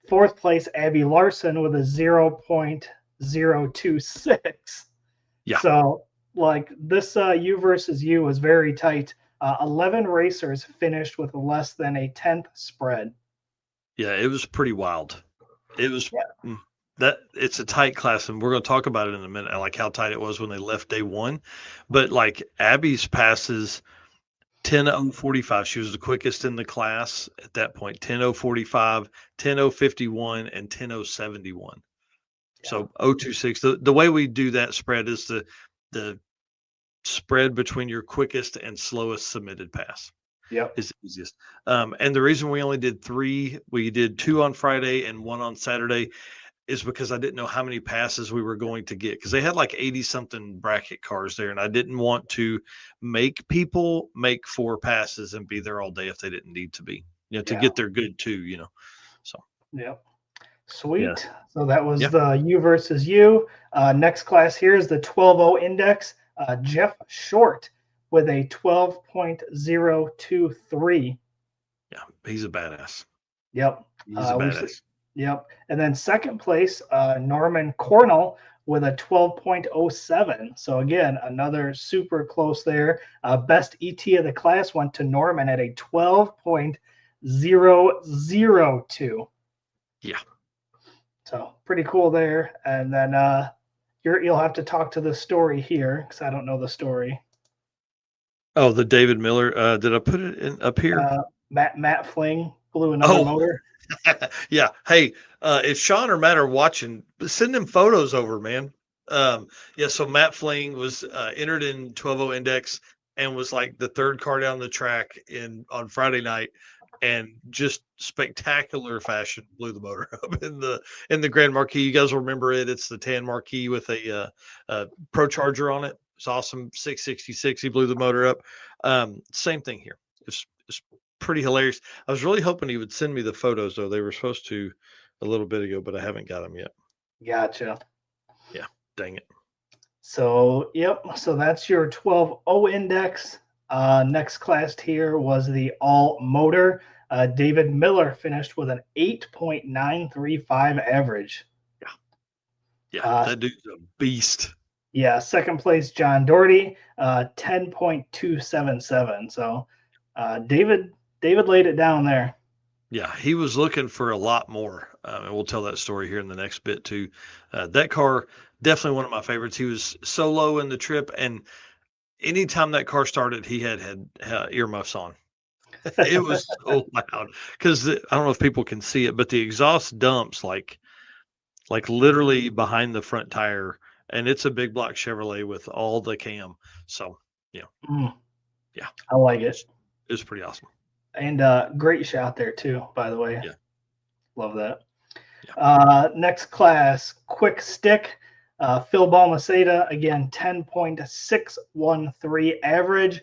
Fourth place, Abby Larson with a 0.026. Yeah. So like this U versus U was very tight. 11 racers finished with less than a 10th spread. Yeah, it was pretty wild. It was that it's a tight class, and we're going to talk about it in a minute, like how tight it was when they left day one. But like Abby's passes, 10:045. She was the quickest in the class at that point. 10:045, 10:051, and 10:071. Yeah. So 026. The way we do that spread is the spread between your quickest and slowest submitted pass. Yep. Is the easiest. And the reason we only did 3, we did 2 on Friday and 1 on Saturday, is because I didn't know how many passes we were going to get, because they had like 80 something bracket cars there, and I didn't want to make people make 4 passes and be there all day if they didn't need to be, you know, to get their good 2, you know. So sweet. Yeah. So that was the U versus U. Next class here is the 12.0 index. Jeff Short with a 12.023. Yeah, he's a badass. Yep. He's a badass. Yep. And then second place, Norman Cornell with a 12.07. So again, another super close there. Best ET of the class went to Norman at a 12.002. Yeah. So pretty cool there. And then you'll have to talk to the story here, because I don't know the story. Oh, the David Miller. Did I put it in up here? Matt Fling blew another motor. Yeah. Hey, if Sean or Matt are watching, send them photos over, man. So Matt Fling was entered in 12.0 index and was like the 3rd car down the track on Friday night, and just spectacular fashion blew the motor up in the Grand Marquis. You guys will remember it. It's the tan Marquis with a Pro Charger on it. It's awesome. 666. He blew the motor up. Same thing here. It's pretty hilarious. I was really hoping he would send me the photos, though. They were supposed to a little bit ago, but I haven't got them yet. Gotcha. Yeah. Dang it. So, So that's your 12.0 index. Next class here was the all motor. David Miller finished with an 8.935 average. Yeah. That dude's a beast. Yeah. Second place, John Doherty, 10.277. So David laid it down there. Yeah, he was looking for a lot more, and we'll tell that story here in the next bit too. That car, definitely one of my favorites. He was so low in the trip, and anytime that car started, he had earmuffs on. It was so loud, because I don't know if people can see it, but the exhaust dumps like literally behind the front tire, and it's a big block Chevrolet with all the cam. So yeah, I like it. It was pretty awesome. And great shot there too, by the way. Yeah. Love that. Yeah. Next class, quick stick. Phil Balmaceda, again, 10.613 average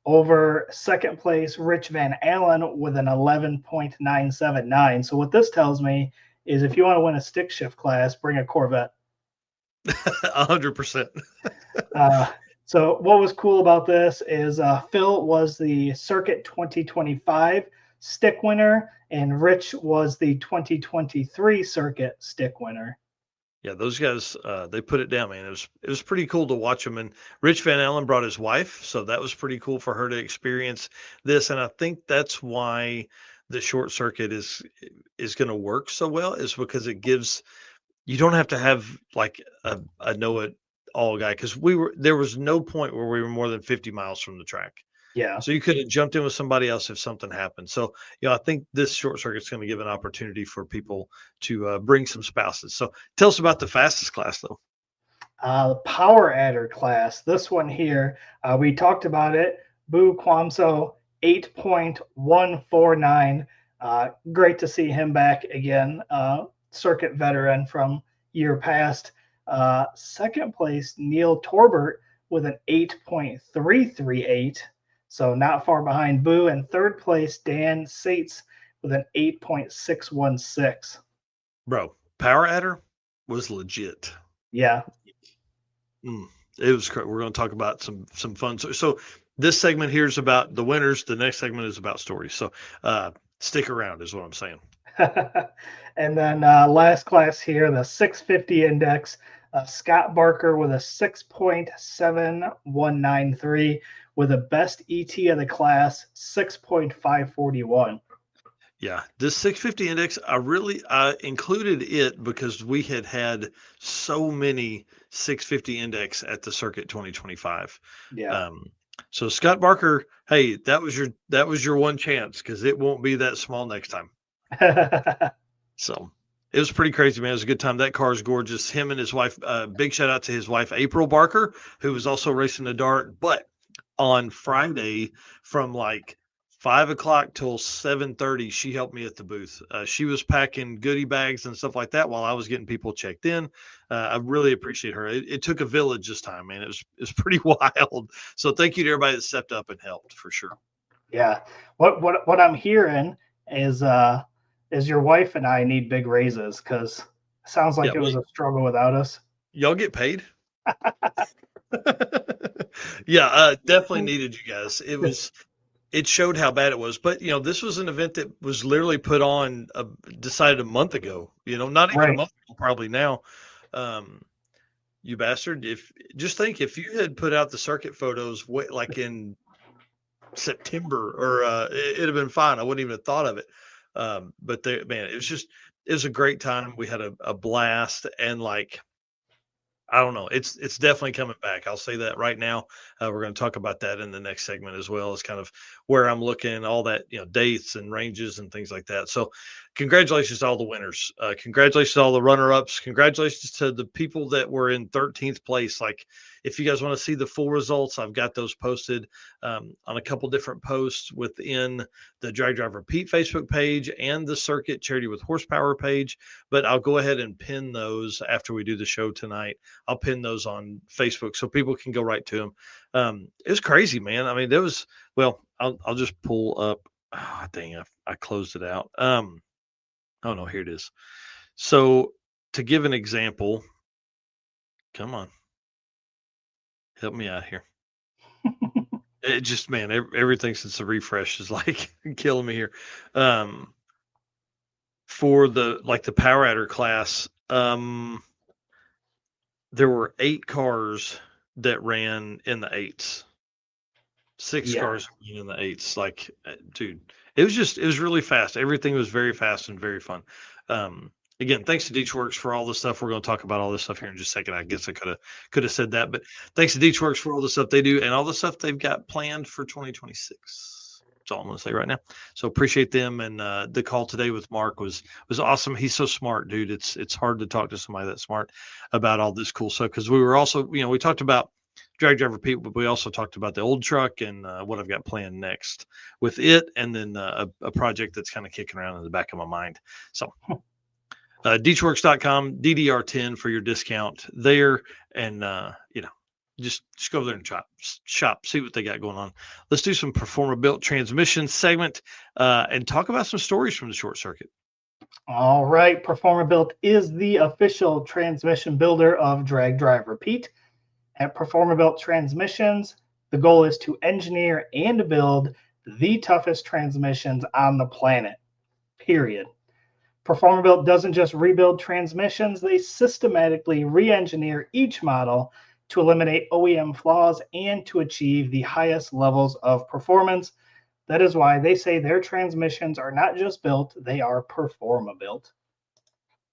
over second place, Rich Van Allen with an 11.979. So what this tells me is if you want to win a stick shift class, bring a Corvette. 100%. So what was cool about this is Phil was the Circuit 2025 stick winner, and Rich was the 2023 Circuit stick winner. Yeah, those guys, they put it down, man. It was pretty cool to watch them. And Rich Van Allen brought his wife, so that was pretty cool for her to experience this. And I think that's why the short circuit is going to work so well, is because it gives you don't have to have like a know it all guy, because there was no point where we were more than 50 miles from the track. Yeah. So you could have jumped in with somebody else if something happened. So, I think this short circuit is going to give an opportunity for people to bring some spouses. So tell us about the fastest class, though. Power adder class. This one here, we talked about it. Boo Kwamso, 8.149. Great to see him back again. Circuit veteran from year past. Second place, Neil Torbert with an 8.338. So not far behind Boo. And third place, Dan Sates with an 8.616. Bro, Power Adder was legit. Yeah. It was great. We're going to talk about some fun. So this segment here is about the winners. The next segment is about stories. So stick around is what I'm saying. And then last class here, the 650 index, Scott Barker with a 6.7193 with a best ET of the class, 6.541. Yeah, this 650 index, I included it because we had so many 650 index at the Circuit 2025. Yeah. So Scott Barker, hey, that was your one chance, because it won't be that small next time. So it was pretty crazy, man. It was a good time. That car is gorgeous. Him and his wife, big shout out to his wife, April Barker, who was also racing the dart. But on Friday from like 5 o'clock till 7:30, she helped me at the booth. She was packing goodie bags and stuff like that while I was getting people checked in. I really appreciate her. It took a village this time, man. It was pretty wild. So thank you to everybody that stepped up and helped, for sure. Yeah. What I'm hearing is your wife and I need big raises, because it sounds like it was a struggle without us. Y'all get paid? Yeah, definitely needed you guys. It showed how bad it was. But, this was an event that was literally put on, decided a month ago, not even a month ago, probably now. You bastard. Just think, if you had put out the circuit photos like in September, or it'd have been fine. I wouldn't even have thought of it. But man, it was a great time. We had a blast, and like, I don't know. It's definitely coming back. I'll say that right now. We're going to talk about that in the next segment, as well as kind of where I'm looking, all that, dates and ranges and things like that. So congratulations to all the winners. Congratulations to all the runner-ups. Congratulations to the people that were in 13th place. Like, if you guys want to see the full results, I've got those posted on a couple different posts within the Drag Driver Pete Facebook page and the Circuit Charity with Horsepower page. But I'll go ahead and pin those after we do the show tonight. I'll pin those on Facebook so people can go right to them. It was crazy, man. I mean, I'll just pull up. Oh, dang, I closed it out. Oh no, here it is. So to give an example, come on, help me out here. It just, man, everything since the refresh is like killing me here. For the Power Adder class, there were 8 cars that ran in the 8s. 6 cars in the 8s. Like, dude, it was really fast. Everything was very fast and very fun. Again, thanks to DeechWorks for all the stuff. We're going to talk about all this stuff here in just a second. I guess I could have said that, but thanks to DeechWorks for all the stuff they do and all the stuff they've got planned for 2026. That's all I'm going to say right now. So appreciate them. And the call today with Mark was awesome. He's so smart, dude. It's hard to talk to somebody that smart about all this cool stuff, because we were also, we talked about Drag Driver Pete, but we also talked about the old truck and what I've got planned next with it, and then a project that's kind of kicking around in the back of my mind. So DeechWorks.com, DDR10 for your discount there, and just go over there and shop, see what they got going on. Let's do some Performer Built Transmission segment and talk about some stories from the short circuit. All right. Performer Built is the official transmission builder of Drag Drive Repeat. At Performer Built Transmissions, the goal is to engineer and build the toughest transmissions on the planet, period. Performer Built doesn't just rebuild transmissions, they systematically re engineer each model to eliminate OEM flaws and to achieve the highest levels of performance. That is why they say their transmissions are not just built, they are Performa Built.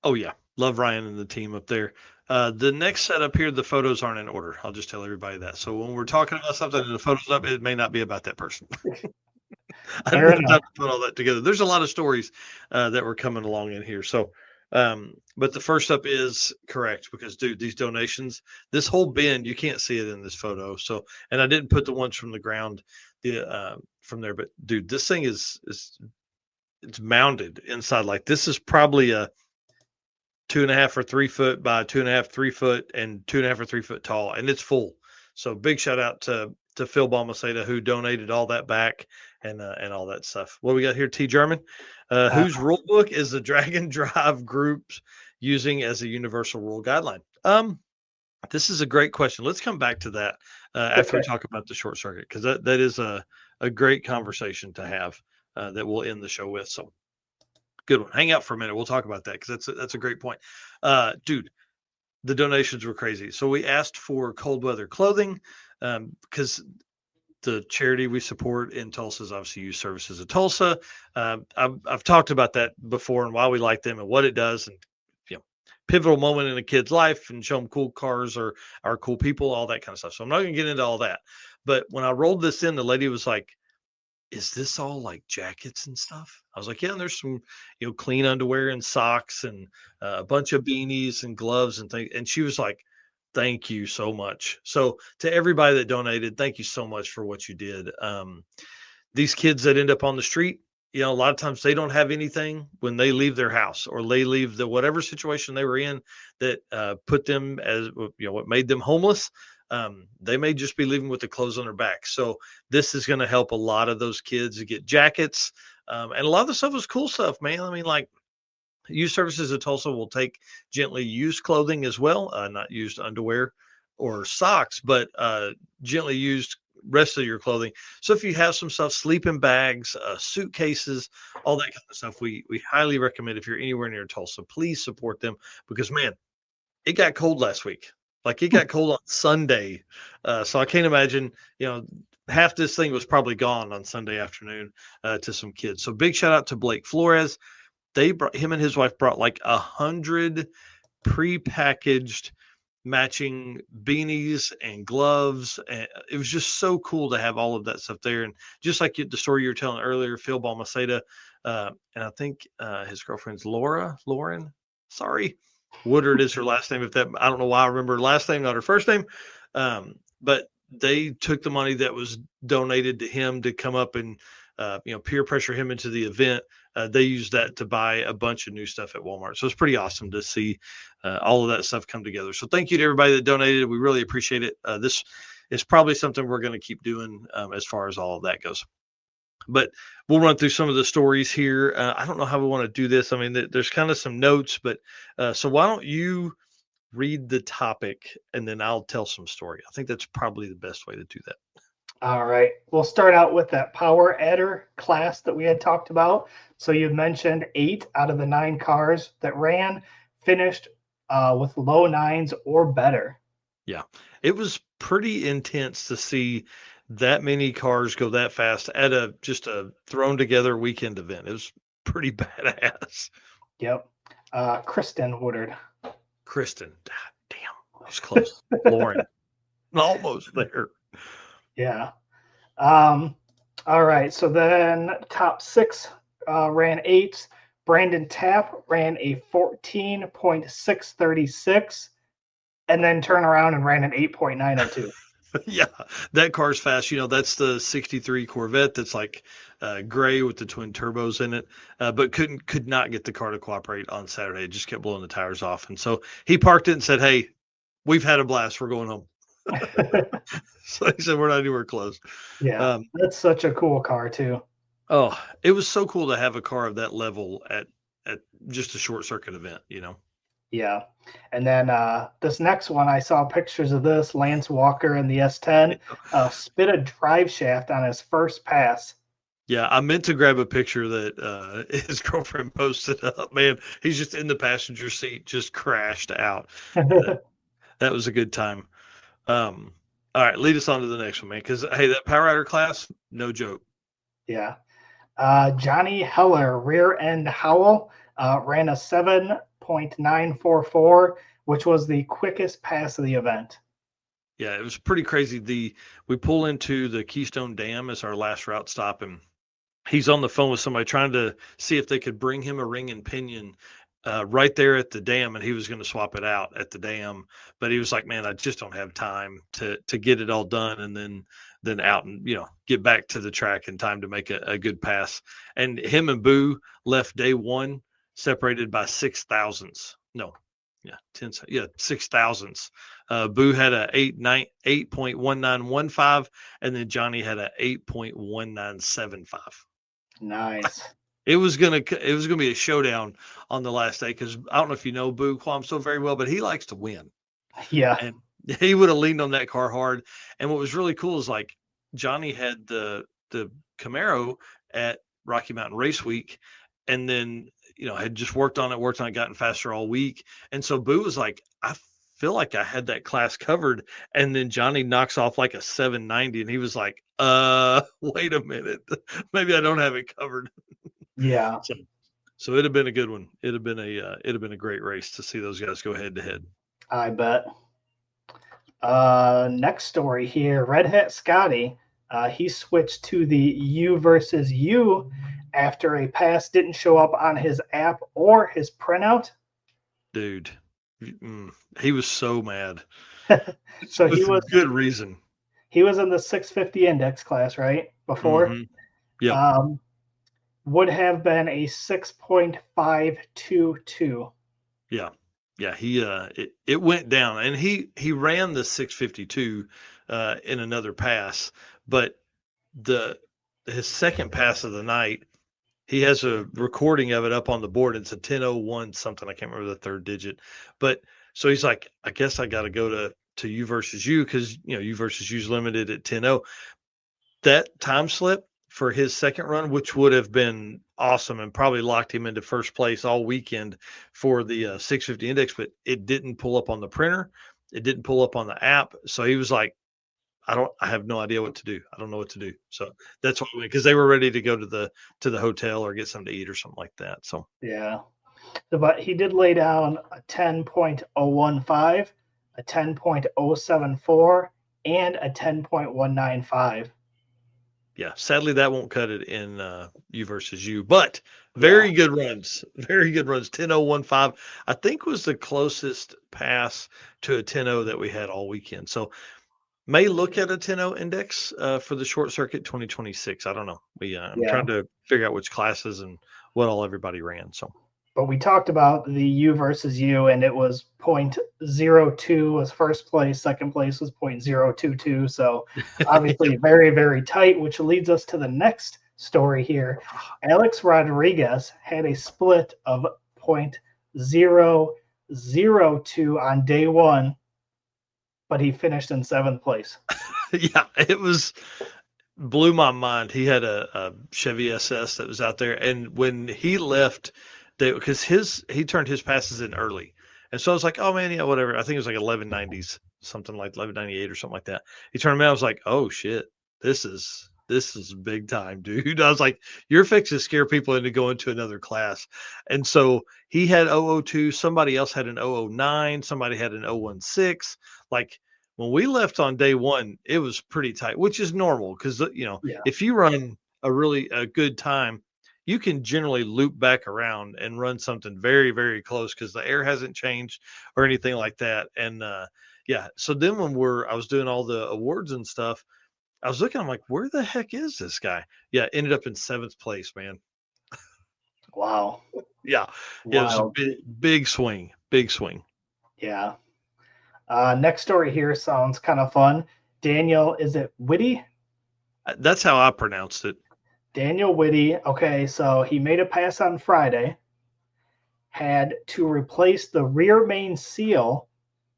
Oh yeah, love Ryan and the team up there. The next setup here, the photos aren't in order. I'll just tell everybody that. So when we're talking about something and the photos up, it may not be about that person. I Fair didn't have enough. time to put all that together. There's a lot of stories that were coming along in here. So, but the first up is correct because, dude, these donations, this whole bin, you can't see it in this photo. So, and I didn't put the ones from the ground, from there. But, dude, this thing is it's mounded inside. Like this is probably a 2.5 or 3 foot by 2.5, 3 foot, and 2.5 or 3 foot tall, and it's full. So big shout out to Phil Balmaceda who donated all that back and all that stuff. What we got here, T. German, whose rule book is the Drag and Drive groups using as a universal rule guideline? This is a great question. Let's come back to that after we talk about the short circuit because that is a great conversation to have that we'll end the show with. So good one. Hang out for a minute. We'll talk about that because that's a great point. Dude, the donations were crazy. So we asked for cold weather clothing because the charity we support in Tulsa is obviously Youth Services of Tulsa. I've talked about that before and why we like them and what it does and pivotal moment in a kid's life and show them cool cars or cool people, all that kind of stuff. So I'm not going to get into all that. But when I rolled this in, the lady was like, is this all like jackets and stuff? I was like, yeah, and there's some, clean underwear and socks and a bunch of beanies and gloves and things. And she was like, thank you so much. So to everybody that donated, thank you so much for what you did. These kids that end up on the street, a lot of times they don't have anything when they leave their house or they leave the whatever situation they were in that put them as what made them homeless. They may just be leaving with the clothes on their back. So this is going to help a lot of those kids to get jackets. And a lot of the stuff was cool stuff, man. I mean, like Youth Services of Tulsa will take gently used clothing as well, not used underwear or socks, but gently used rest of your clothing. So if you have some stuff, sleeping bags, suitcases, all that kind of stuff, we highly recommend if you're anywhere near Tulsa, please support them because man, it got cold last week. Like it got cold on Sunday. So I can't imagine, half this thing was probably gone on Sunday afternoon to some kids. So big shout out to Blake Flores. Him and his wife brought like 100 prepackaged matching beanies and gloves. And it was just so cool to have all of that stuff there. And just like the story you were telling earlier, Phil Balmaceda, and I think his girlfriend's Lauren, sorry, Woodard is her last name. I don't know why I remember her last name, not her first name. But they took the money that was donated to him to come up and, peer pressure him into the event. They used that to buy a bunch of new stuff at Walmart. So it's pretty awesome to see all of that stuff come together. So thank you to everybody that donated. We really appreciate it. This is probably something we're going to keep doing as far as all of that goes. But we'll run through some of the stories here. I don't know how we want to do this. I mean, there's kind of some notes, but so why don't you read the topic and then I'll tell some story. I think that's probably the best way to do that. All right. We'll start out with that power adder class that we had talked about. So you mentioned 8 out of the 9 cars that ran finished with low 9s or better. Yeah, it was pretty intense to see that many cars go that fast at just a thrown together weekend event. It was pretty badass. Yep. Kristen Woodard. Kristen, damn, it was close. Lauren, almost there. Yeah. All right. So then top 6 ran 8s. Brandon Tapp ran a 14.636 and then turn around and ran an 8.902. Yeah, that car's fast. That's the 63 Corvette that's like gray with the twin turbos in it, but could not get the car to cooperate on Saturday. It just kept blowing the tires off. And so he parked it and said, hey, we've had a blast. We're going home. So he said, we're not anywhere close. Yeah, that's such a cool car too. Oh, it was so cool to have a car of that level at just a short circuit event, you know. Yeah. And then this next one, I saw pictures of this. Lance Walker in the S10 spit a drive shaft on his first pass. Yeah, I meant to grab a picture that his girlfriend posted up. Man, he's just in the passenger seat, just crashed out. That was a good time. All right, lead us on to the next one, man. Because hey, that Power Rider class, no joke. Yeah. Johnny Heller, rear end Howell, ran a 7.944, which was the quickest pass of the event. Yeah, it was pretty crazy. We pull into the Keystone Dam as our last route stop, and he's on the phone with somebody trying to see if they could bring him a ring and pinion right there at the dam, and he was going to swap it out at the dam. But he was like, "Man, I just don't have time to get it all done, and then out and get back to the track in time to make a good pass." And him and Boo left day one separated by 6 thousandths. No, yeah, 6 thousandths. Boo had a 8.1915, and then Johnny had a 8.1975. Nice. It was gonna be a showdown on the last day because I don't know if you know Boo Quam so very well, but he likes to win. Yeah. And he would have leaned on that car hard. And what was really cool is like Johnny had the Camaro at Rocky Mountain Race Week, and then had just worked on it, gotten faster all week. And so Boo was like, I feel like I had that class covered. And then Johnny knocks off like a 790, and he was like, wait a minute, maybe I don't have it covered. Yeah. So it'd have been a good one. It'd have been a great race to see those guys go head to head. I bet. Next story here, Red Hat Scotty. He switched to the U versus U after a pass didn't show up on his app or his printout. Dude, he was so mad. So he was good reason. He was in the 650 index class, right? Before. Mm-hmm. Yeah. Would have been a 6.522. Yeah. Yeah, it went down, and he ran the 652 in another pass, but his second pass of the night, he has a recording of it up on the board. It's a 10:01 something. I can't remember the third digit, but so he's like, I guess I got to go to U versus U because U versus U's limited at 10:0. That time slip for his second run, which would have been awesome and probably locked him into first place all weekend for the 650 index, but it didn't pull up on the printer. It didn't pull up on the app. So he was like, I have no idea what to do. I don't know what to do. So that's why because they were ready to go to the hotel or get something to eat or something like that. So yeah. But he did lay down a 10.015, a 10.074, and a 10.195. Yeah, sadly that won't cut it in U versus U, but very good runs. Very good runs. 10:015, I think, was the closest pass to a 10:0 that we had all weekend. So may look at a 10:0 index for the short circuit 2026. I don't know. I'm trying to figure out which classes and what all everybody ran. So, but we talked about the U versus U, and it was 0.02 was first place. Second place was 0.022. So obviously very, very tight, which leads us to the next story here. Alex Rodriguez had a split of 0.002 on day one, but he finished in seventh place. Yeah, it blew my mind. He had a Chevy SS that was out there, and when he left, because he turned his passes in early, and so I was like, oh man, yeah, whatever. I think it was like 1190s, something like 1198 or something like that. He turned them out. I was like, oh shit, this is big time, dude. I was like, you're fixing to scare people into going to another class. And so he had 002, somebody else had an 009, somebody had an 016. Like when we left on day one, it was pretty tight, which is normal because if you run a good time, you can generally loop back around and run something very, very close because the air hasn't changed or anything like that. And so then when I was doing all the awards and stuff, I was looking, I'm like, where the heck is this guy? Yeah, ended up in seventh place, man. Wow. Yeah. Yeah, it was a big swing. Big swing. Yeah. Next story here sounds kind of fun. Daniel, is it Whitty? That's how I pronounced it. Daniel Whitty. Okay, so he made a pass on Friday. had to replace the rear main seal.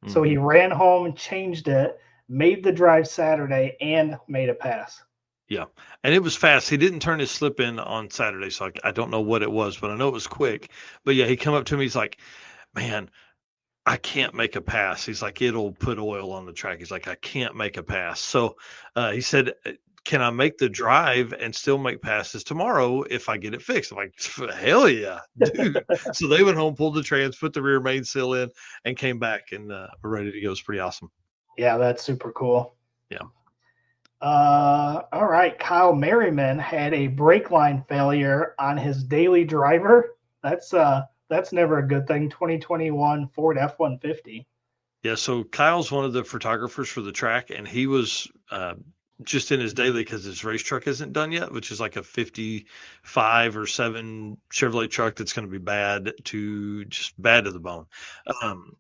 So he ran home, changed it, made the drive Saturday, and made a pass. Yeah, and it was fast. He didn't turn his slip in on Saturday, so I don't know what it was, but I know it was quick. But yeah, he come up to me. He's like, "Man, I can't make a pass." He's like, "It'll put oil on the track." He's like, "I can't make a pass." So he said, "Can I make the drive and still make passes tomorrow if I get it fixed?" I'm like, "Hell yeah, dude!" So they went home, pulled the trans, put the rear main seal in, and came back and were ready to go. It's pretty awesome. Yeah, that's super cool. Yeah. All right. Kyle Merriman had a brake line failure on his daily driver. That's never a good thing. 2021 Ford F-150. Yeah, so Kyle's one of the photographers for the track, and he was just in his daily because his race truck isn't done yet, which is like a 55 or 7 Chevrolet truck that's going to be bad to the bone.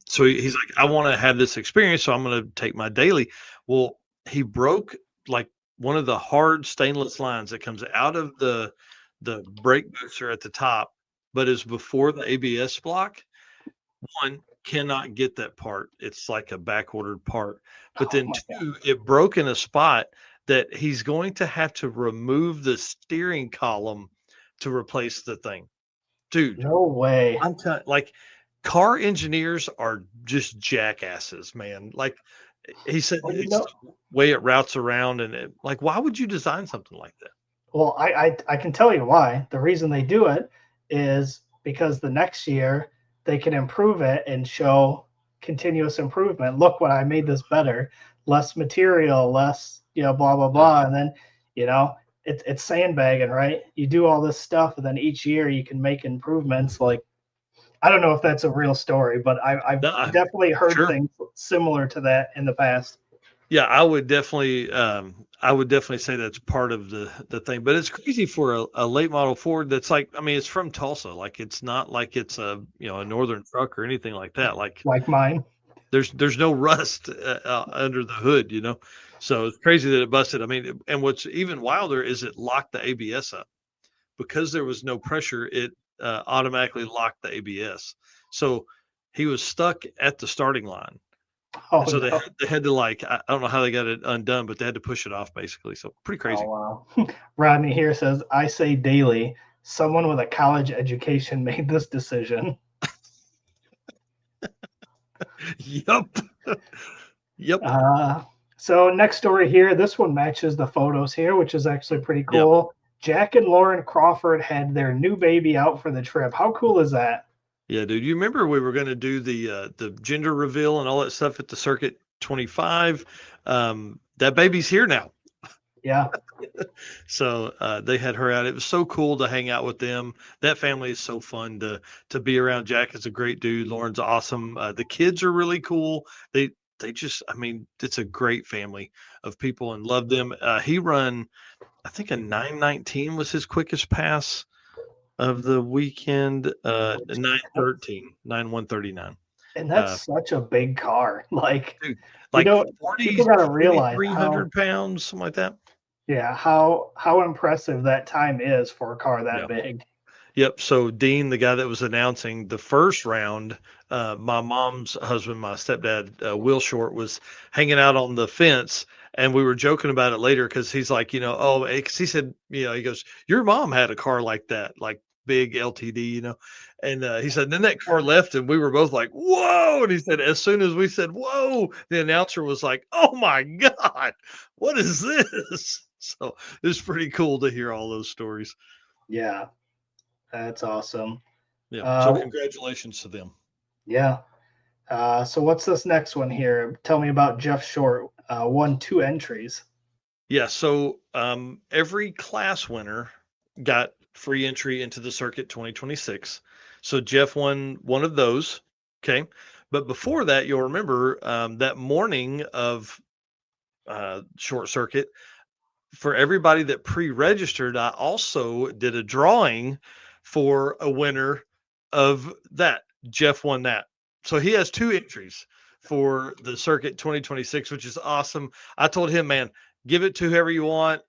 So he's like, I want to have this experience, so I'm going to take my daily. Well, he broke like one of the hard stainless lines that comes out of the brake booster at the top, but is before the ABS block. One, cannot get that part. It's like a back ordered part. But Oh then my God. two, it broke in a spot that he's going to have to remove the steering column to replace the thing. Dude, No way. I'm telling like car engineers are just jackasses, man. Like he said, Well, it's the way it routes around and like, why would you design something like that? Well, I can tell you why. The reason they do it is because the next year they can improve it and show continuous improvement. Look what I made this better, less material, less, blah blah blah. And then, it's sandbagging, right? You do all this stuff, and then each year you can make improvements. Like, I don't know if that's a real story, but I've No, definitely heard sure. things similar to that in the past. Yeah, I would definitely say that's part of the thing. But it's crazy for a late model Ford that's like, I mean, it's from Tulsa. Like it's not like it's a northern truck or anything like that. Like Like mine. there's no rust under the hood, So it's crazy that it busted. I mean, and what's even wilder is it locked the ABS up because there was no pressure. It automatically locked the ABS. So he was stuck at the starting line. Oh And so no. they had to like I don't know how they got it undone, but they had to push it off basically. So pretty crazy. Oh, wow. Rodney here says, I say daily, someone with a college education made this decision. Yep. Yep. So next story here, this one matches the photos here, which is actually pretty cool. Jack and Lauren Crawford had their new baby out for the trip. How cool is that? Yeah, dude. You remember we were going to do the gender reveal and all that stuff at the Circuit 25. That baby's here now. Yeah. So they had her out. It was so cool to hang out with them. That family is so fun to be around. Jack is a great dude. Lauren's awesome. The kids are really cool. They just, I mean, it's a great family of people and love them. He run, I think a 919 was his quickest pass of the weekend. 913, 9139. And that's such a big car. Like, Dude, like 40, people got to realize 2,300 pounds, something like that. Yeah, how impressive that time is for a car that big. Yep. So Dean, the guy that was announcing the first round, my mom's husband, my stepdad, Will Short, was hanging out on the fence, and we were joking about it later because he's like, because he said, he goes, your mom had a car like that, like big LTD, and he said, then that car left, and we were both like, whoa, and he said, as soon as we said, whoa, the announcer was like, oh my God, what is this? So it's pretty cool to hear all those stories. Yeah. That's awesome. Yeah. So congratulations to them. Yeah. So what's this next one here? Tell me about Jeff Short. Won 2 entries. Yeah. So every class winner got free entry into the circuit 2026. So Jeff won one of those. Okay. But before that, you'll remember that morning of short circuit, for everybody that pre-registered, I also did a drawing for a winner of that. Jeff won that. So he has 2 entries for the circuit 2026, which is awesome. I told him, man, give it to whoever you want.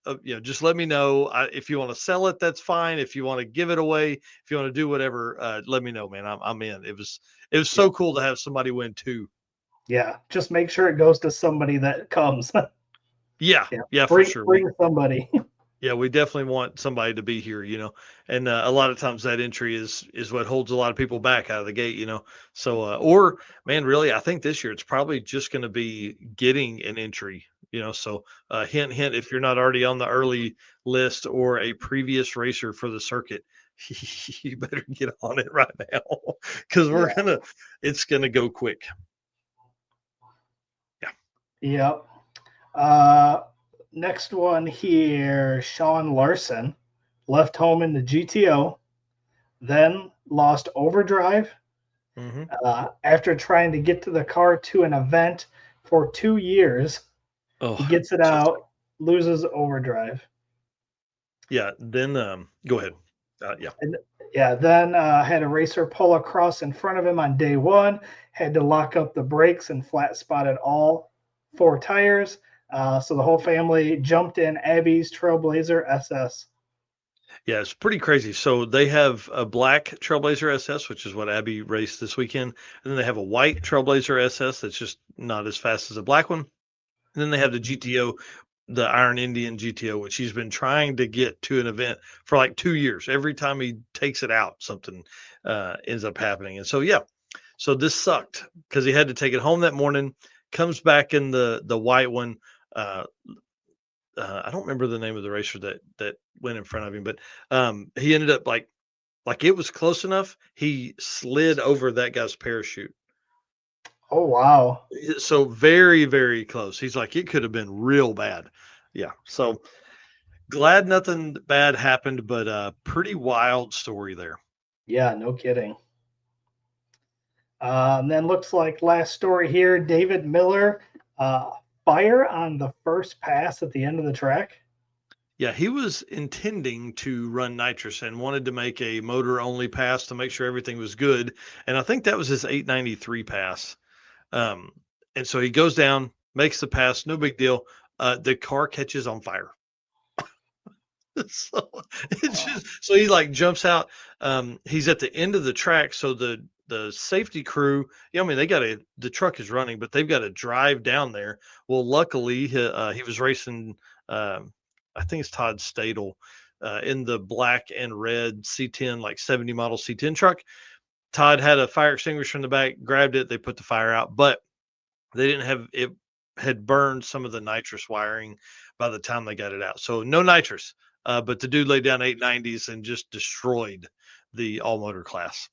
Just let me know. If you want to sell it, that's fine. If you want to give it away, if you want to do whatever, let me know, man. I'm in. It was so cool to have somebody win too. Yeah, just make sure it goes to somebody that comes. Yeah, for sure. Bring somebody. Yeah, we definitely want somebody to be here, and a lot of times that entry is what holds a lot of people back out of the gate, So, or man, really, I think this year it's probably just going to be getting an entry, So, hint, hint, if you're not already on the early list or a previous racer for the circuit, you better get on it right now because it's gonna go quick. Yeah. Next one here, Sean Larson left home in the GTO, then lost overdrive after trying to get to the car to an event for 2 years. He gets it out, loses overdrive. Yeah, then go ahead. Then had a racer pull across in front of him on day one, had to lock up the brakes and flat spotted all 4 tires. So the whole family jumped in Abby's Trailblazer SS. Yeah, it's pretty crazy. So they have a black Trailblazer SS, which is what Abby raced this weekend. And then they have a white Trailblazer SS that's just not as fast as a black one. And then they have the GTO, the Iron Indian GTO, which he's been trying to get to an event for like 2 years. Every time he takes it out, something ends up happening. And so, so this sucked because he had to take it home that morning, comes back in the white one. I don't remember the name of the racer that went in front of him, but he ended up like it was close enough. He slid over that guy's parachute. Oh, wow. So very, very close. He's like, it could have been real bad. Yeah. So glad nothing bad happened, but pretty wild story there. Yeah, no kidding. And then looks like last story here, David Miller, fire on the first pass at the end of the track. Yeah, he was intending to run nitrous and wanted to make a motor only pass to make sure everything was good. And I think that was his 893 pass. And so he goes down, makes the pass, no big deal. The car catches on fire. so so he like jumps out. He's at the end of the track, so the safety crew, I mean, the truck is running, but they've got to drive down there. Well, luckily he was racing. I think it's Todd Stadel in the black and red C10, like 70 model C10 truck. Todd had a fire extinguisher in the back, grabbed it, they put the fire out, but they didn't have it, had burned some of the nitrous wiring by the time they got it out. So no nitrous, but the dude laid down 890s and just destroyed the all motor class.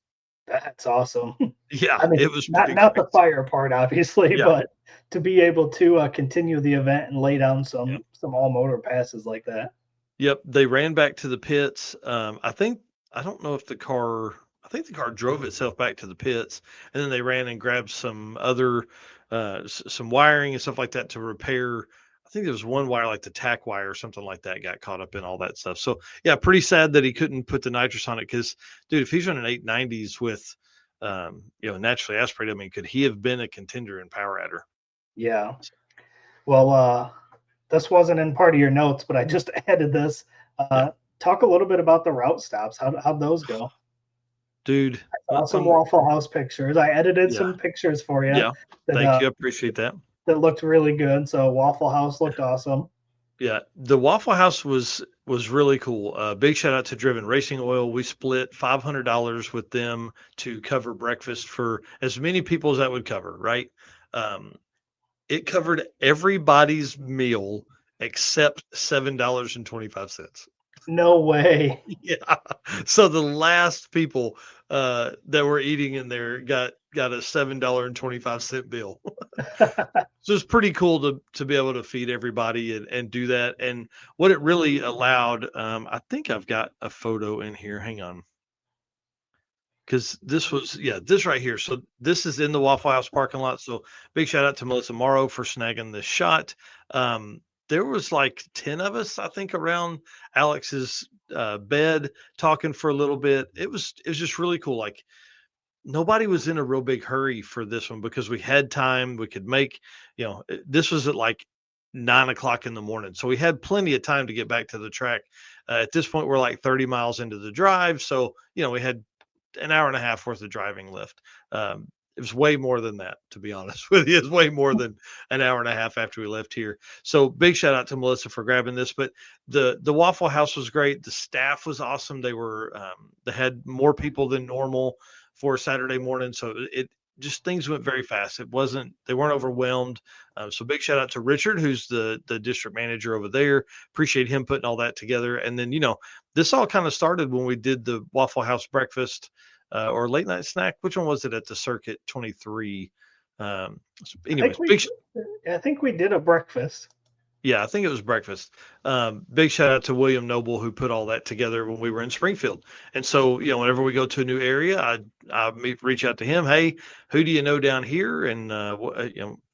That's awesome. Yeah, I mean, it was not the fire part, obviously, but to be able to continue the event and lay down some all motor passes like that. Yep, they ran back to the pits. I don't know if the car drove itself back to the pits, and then they ran and grabbed some other some wiring and stuff like that to repair. I think there was one wire, like the tack wire or something like that, got caught up in all that stuff. So yeah, pretty sad that he couldn't put the nitrous on it because, dude, if he's running 890s with, naturally aspirated, I mean, could he have been a contender in Power Adder? Yeah. Well, this wasn't in part of your notes, but I just added this. Talk a little bit about the route stops. How'd those go? Dude, I saw some Waffle House pictures. I edited some pictures for you. Yeah, thank you. I appreciate that. That looked really good. So Waffle House looked awesome. Yeah, the Waffle House was really cool. Big shout out to Driven Racing Oil. We split $500 with them to cover breakfast for as many people as that would cover. Right, it covered everybody's meal except $7.25. No way. Yeah. So the last people that were eating in there got a $7.25 bill. So it's pretty cool to be able to feed everybody and do that. And what it really allowed, I think I've got a photo in here. Hang on. Because this was, this right here. So this is in the Waffle House parking lot. So big shout out to Melissa Morrow for snagging this shot. There was like 10 of us, I think, around Alex's bed talking for a little bit. It was just really cool. Like nobody was in a real big hurry for this one because we had time. We could make, this was at like 9 o'clock in the morning. So we had plenty of time to get back to the track. At this point, we're like 30 miles into the drive. So, we had an hour and a half worth of driving left. It was way more than that, to be honest with you. It's way more than an hour and a half after we left here. So big shout out to Melissa for grabbing this. But the Waffle House was great. The staff was awesome. They had more people than normal for Saturday morning. So it just things went very fast. They weren't overwhelmed. So big shout out to Richard, who's the district manager over there. Appreciate him putting all that together. And then, this all kind of started when we did the Waffle House breakfast or late night snack. Which one was it at the Circuit 23? Anyways, I think we did a breakfast. Yeah, I think it was breakfast. Big shout out to William Noble, who put all that together when we were in Springfield. And so, whenever we go to a new area, I reach out to him. Hey, who do you know down here? And,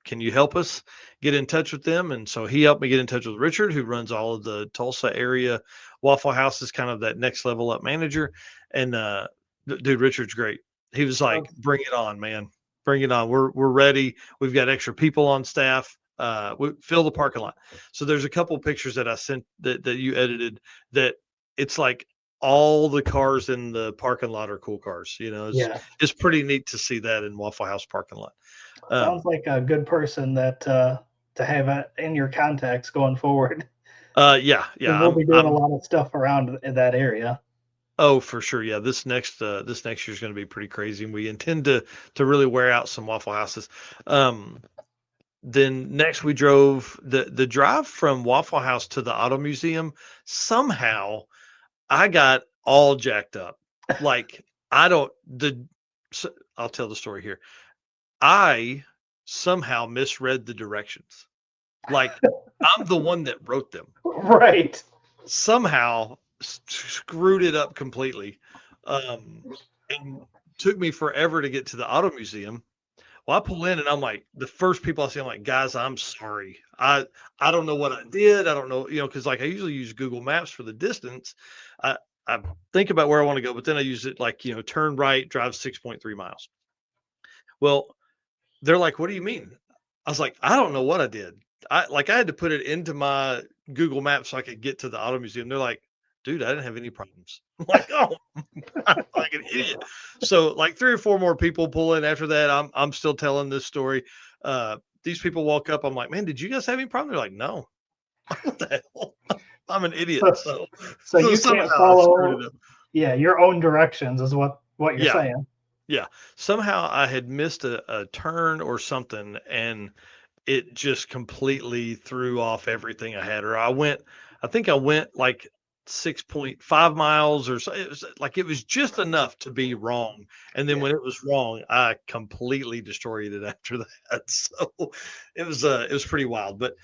can you help us get in touch with them? And so he helped me get in touch with Richard, who runs all of the Tulsa area Waffle House, is kind of that next level up manager. And, dude, Richard's great. He was like, bring it on, man. Bring it on. We're ready. We've got extra people on staff. We fill the parking lot. So there's a couple pictures that I sent that you edited that it's like all the cars in the parking lot are cool cars. It's pretty neat to see that in Waffle House parking lot. Sounds like a good person that to have in your contacts going forward. Yeah. We'll be doing a lot of stuff around in that area. Oh, for sure. Yeah. This next year is going to be pretty crazy. And we intend to really wear out some Waffle Houses. Then next we drove the drive from Waffle House to the Auto Museum. Somehow I got all jacked up. Like I'll tell the story here. I somehow misread the directions. Like I'm the one that wrote them. Right. Somehow screwed it up completely. And took me forever to get to the Auto Museum. Well, I pull in and I'm like, the first people I see, I'm like, guys, I'm sorry. I don't know what I did. I don't know, because like I usually use Google Maps for the distance. I think about where I want to go, but then I use it like, turn right, drive 6.3 miles. Well, they're like, what do you mean? I was like, I don't know what I did. I had to put it into my Google Maps so I could get to the Auto Museum. They're like, dude, I didn't have any problems. I'm like, oh, I'm like an idiot. So like 3 or 4 more people pull in after that. I'm still telling this story. These people walk up. I'm like, man, did you guys have any problem? They're like, no. What the hell? I'm an idiot. So you can't follow your own directions is what you're saying. Yeah. Somehow I had missed a turn or something, and it just completely threw off everything I had. Or I think I went like 6.5 miles or so. It was just enough to be wrong. And then when it was wrong, I completely destroyed it after that. So it was pretty wild. But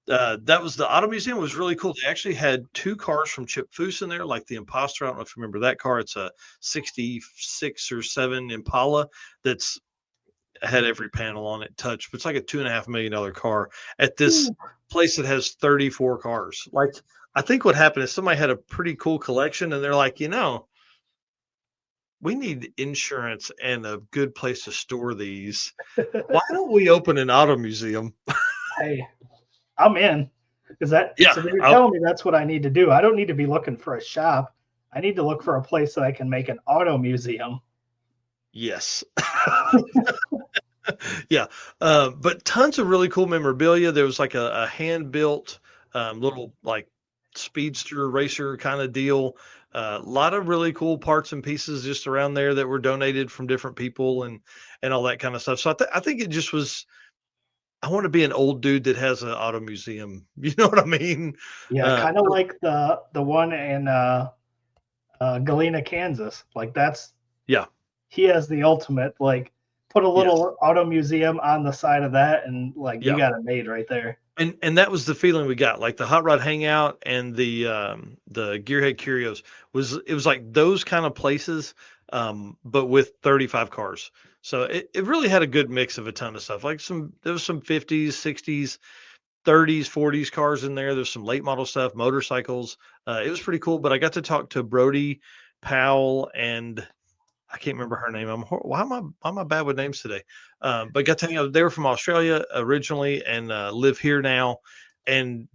that was the Auto Museum. It was really cool. They actually had 2 cars from Chip Foose in there, like the Imposter. I don't know if you remember that car. It's a 66 or 7 Impala that's had every panel on it touched, but it's like a $2.5 million car at this place that has 34 cars. Like, I think what happened is somebody had a pretty cool collection and they're like, we need insurance and a good place to store these. Why don't we open an auto museum? Hey, I'm in. Is that so you're telling me that's what I need to do? I don't need to be looking for a shop. I need to look for a place that I can make an auto museum. Yes. Yeah. But tons of really cool memorabilia. There was like a hand-built little like speedster racer kind of deal. A lot of really cool parts and pieces just around there that were donated from different people and all that kind of stuff. So I think it just was, I want to be an old dude that has an auto museum. You know what I mean? Yeah, kind of like the one in Galena, Kansas. Like that's he has the ultimate. Like put a little auto museum on the side of that, and like you got it made right there. And that was the feeling we got. Like the Hot Rod Hangout and the Gearhead Curios it was like those kind of places, but with 35 cars. So it really had a good mix of a ton of stuff. Like there was some 50s, 60s, 30s, 40s cars in there. There's some late model stuff, motorcycles. It was pretty cool. But I got to talk to Brody Powell and I can't remember her name. Why am I bad with names today? But got to they were from Australia originally and live here now. and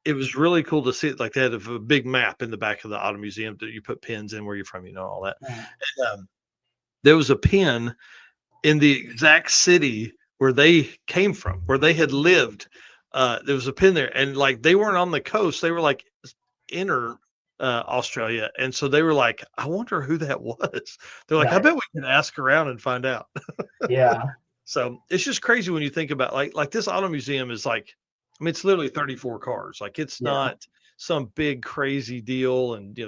it was really cool to see it. Like they had a big map in the back of the auto museum that you put pins in where you're from, all that. And, there was a pin in the exact city where they came from, where they had lived. There was a pin there, and like they weren't on the coast; they were like inner Australia, and so they were like, "I wonder who that was." They're like, "I Right. bet we can ask around and find out." Yeah. So it's just crazy when you think about like this auto museum is like, I mean, it's literally 34 cars. Like it's Yeah. not some big crazy deal, and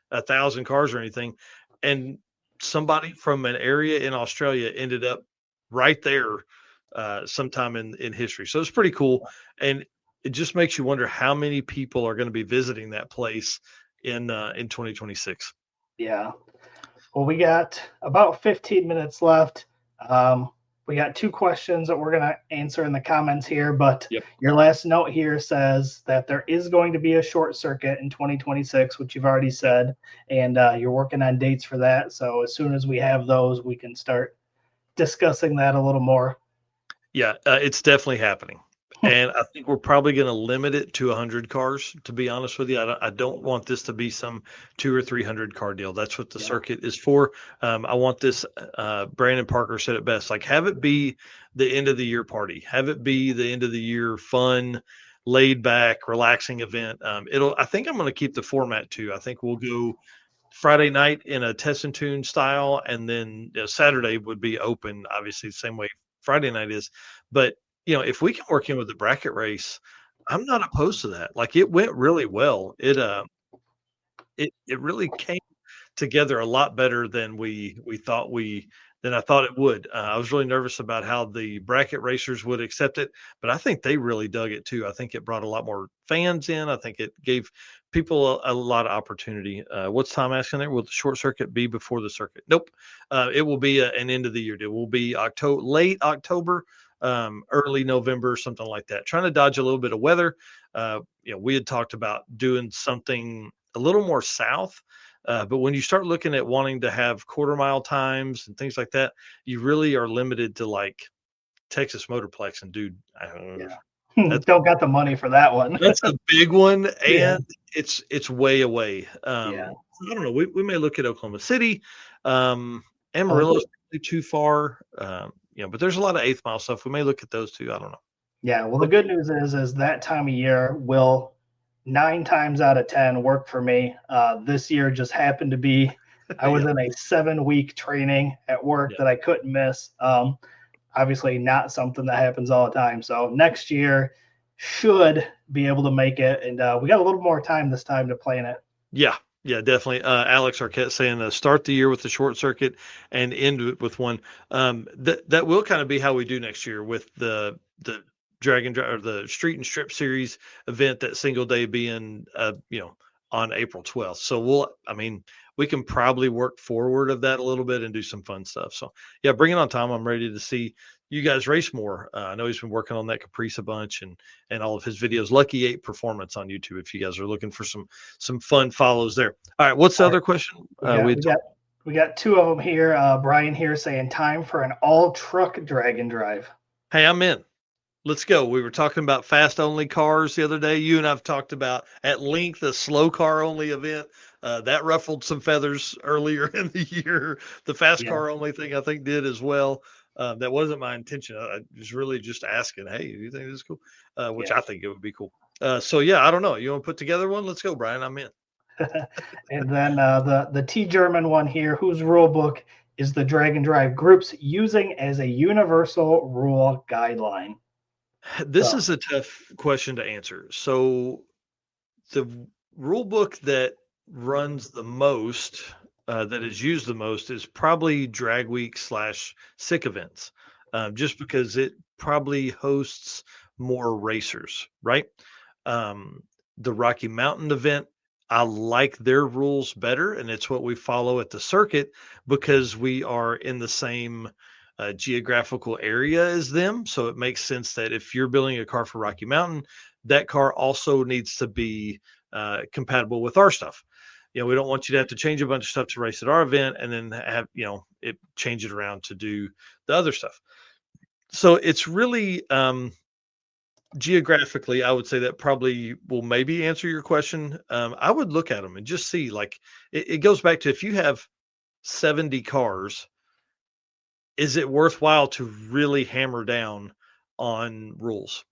1,000 cars or anything. And somebody from an area in Australia ended up right there sometime in history. So it's pretty cool, and it just makes you wonder how many people are going to be visiting that place in 2026. Yeah. Well, we got about 15 minutes left. We got 2 questions that we're going to answer in the comments here, but Yep. your last note here says that there is going to be a short circuit in 2026, which you've already said, and you're working on dates for that. So as soon as we have those, we can start discussing that a little more. Yeah, it's definitely happening. And I think we're probably going to limit it to 100 cars, to be honest with you. I don't want this to be some 200 or 300 car deal. That's what the circuit is for. I want this, Brandon Parker said it best, like have it be the end of the year party, have it be the end of the year fun, laid back, relaxing event. I think I'm going to keep the format too. I think we'll go Friday night in a test and tune style, and then Saturday would be open, obviously the same way Friday night is. But if we can work in with the bracket race, I'm not opposed to that. Like it went really well. It really came together a lot better than I thought it would. I was really nervous about how the bracket racers would accept it, but I think they really dug it too. I think it brought a lot more fans in. I think it gave people a lot of opportunity. What's Tom asking there? Will the short circuit be before the circuit? Nope. It will be an end of the year deal. It will be late October, early November, something like that. Trying to dodge a little bit of weather. We had talked about doing something a little more south. But when you start looking at wanting to have quarter-mile times and things like that, you really are limited to like Texas Motorplex. And dude, I don't know. Yeah. Don't got the money for that one. That's a big one, Yeah. and it's way away. Yeah. I don't know. We may look at Oklahoma City. Amarillo's too far. But there's a lot of 8th mile stuff. We may look at those too. I don't know. Yeah. Well, the good news is that time of year will 9 times out of 10 work for me. This year just happened to be, I was in a 7-week training at work that I couldn't miss. Obviously not something that happens all the time. So next year should be able to make it. And we got a little more time this time to plan it. Yeah, definitely. Alex Arquette saying start the year with the short circuit and end it with one. That will kind of be how we do next year with the Dragon or the Street and Strip Series event, that single day being on April 12th. So we can probably work forward of that a little bit and do some fun stuff. So yeah, bring it on, Tom. I'm ready to see you guys race more. I know he's been working on that Caprice a bunch and all of his videos. Lucky 8 Performance on YouTube if you guys are looking for some fun follows there. All right, what's the other question? We got 2 of them here. Brian here saying time for an all truck Dragon Drive. Hey, I'm in. Let's go. We were talking about fast only cars the other day. You and I've talked about at length a slow car only event. That ruffled some feathers earlier in the year. The fast car only thing I think did as well. That wasn't my intention. I was really just asking, hey, do you think this is cool? Which I think it would be cool. So yeah, I don't know. You want to put together one? Let's go, Brian. I'm in. And then the T German one here, whose rule book is the Dragon Drive groups using as a universal rule guideline? This is a tough question to answer. So the rule book that runs the most, that is used the most, is probably Drag Week / Sick Events, just because it probably hosts more racers, right? The Rocky Mountain event, I like their rules better, and it's what we follow at the circuit because we are in the same geographical area as them. So it makes sense that if you're building a car for Rocky Mountain, that car also needs to be compatible with our stuff. We don't want you to have to change a bunch of stuff to race at our event and then have, it change it around to do the other stuff. So it's really, geographically, I would say that probably will maybe answer your question. I would look at them and just see, like, it goes back to if you have 70 cars, is it worthwhile to really hammer down on rules?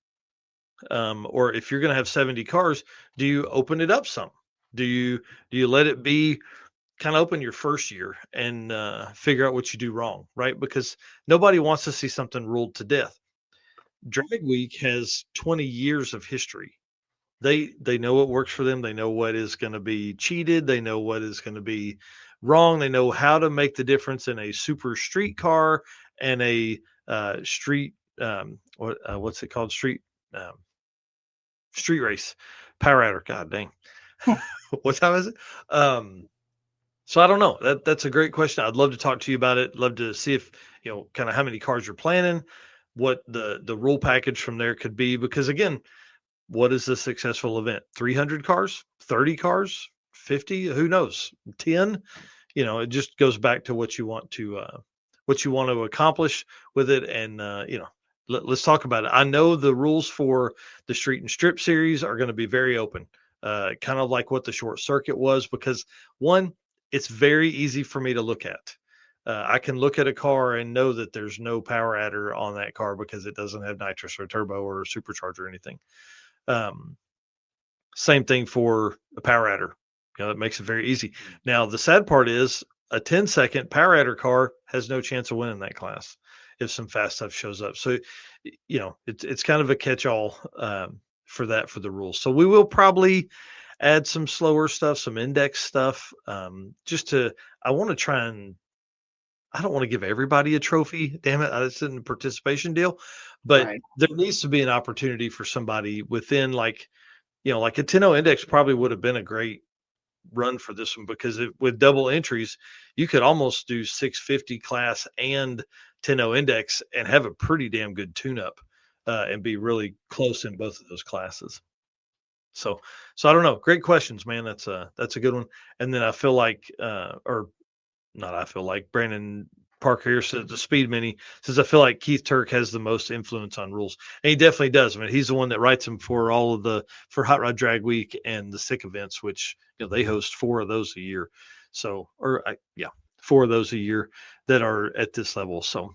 Or if you're going to have 70 cars, do you open it up some? Do you let it be kind of open your first year and figure out what you do wrong, right? Because nobody wants to see something ruled to death. Drag Week has 20 years of history. They know what works for them. They know what is going to be cheated. They know what is going to be wrong. They know how to make the difference in a super street car and a street what's it called, um, street race, power adder. God dang, what time is it? So I don't know. That's a great question. I'd love to talk to you about it. Love to see if kind of how many cars you're planning, what the rule package from there could be. Because again, what is a successful event? 300 cars, 30 cars, 50? Who knows? 10? It just goes back to what you want to accomplish with it, and let's talk about it. I know the rules for the Street and Strip series are going to be very open, kind of like what the Short Circuit was, because one, it's very easy for me to look at. I can look at a car and know that there's no power adder on that car because it doesn't have nitrous or turbo or supercharger or anything. Same thing for a power adder. That makes it very easy. Now, the sad part is a 10-second power adder car has no chance of winning that class if some fast stuff shows up. So, it's kind of a catch-all for the rules. So we will probably add some slower stuff, some index stuff, I want to try and I don't want to give everybody a trophy. Damn it. It's in a participation deal, but Right. there needs to be an opportunity for somebody within like a 10-0 index probably would have been a great run for this one because with double entries, you could almost do 650 class and 10-0 index and have a pretty damn good tune up and be really close in both of those classes. So I don't know. Great questions, man. That's a good one. And then I feel like, or not, I feel like Brandon Parker here says the Speed Mini says I feel like Keith Turk has the most influence on rules, and he definitely does. I mean, he's the one that writes them for for Hot Rod Drag Week and the Sick events, which they host 4 of those a year. So, 4 of those a year that are at this level. So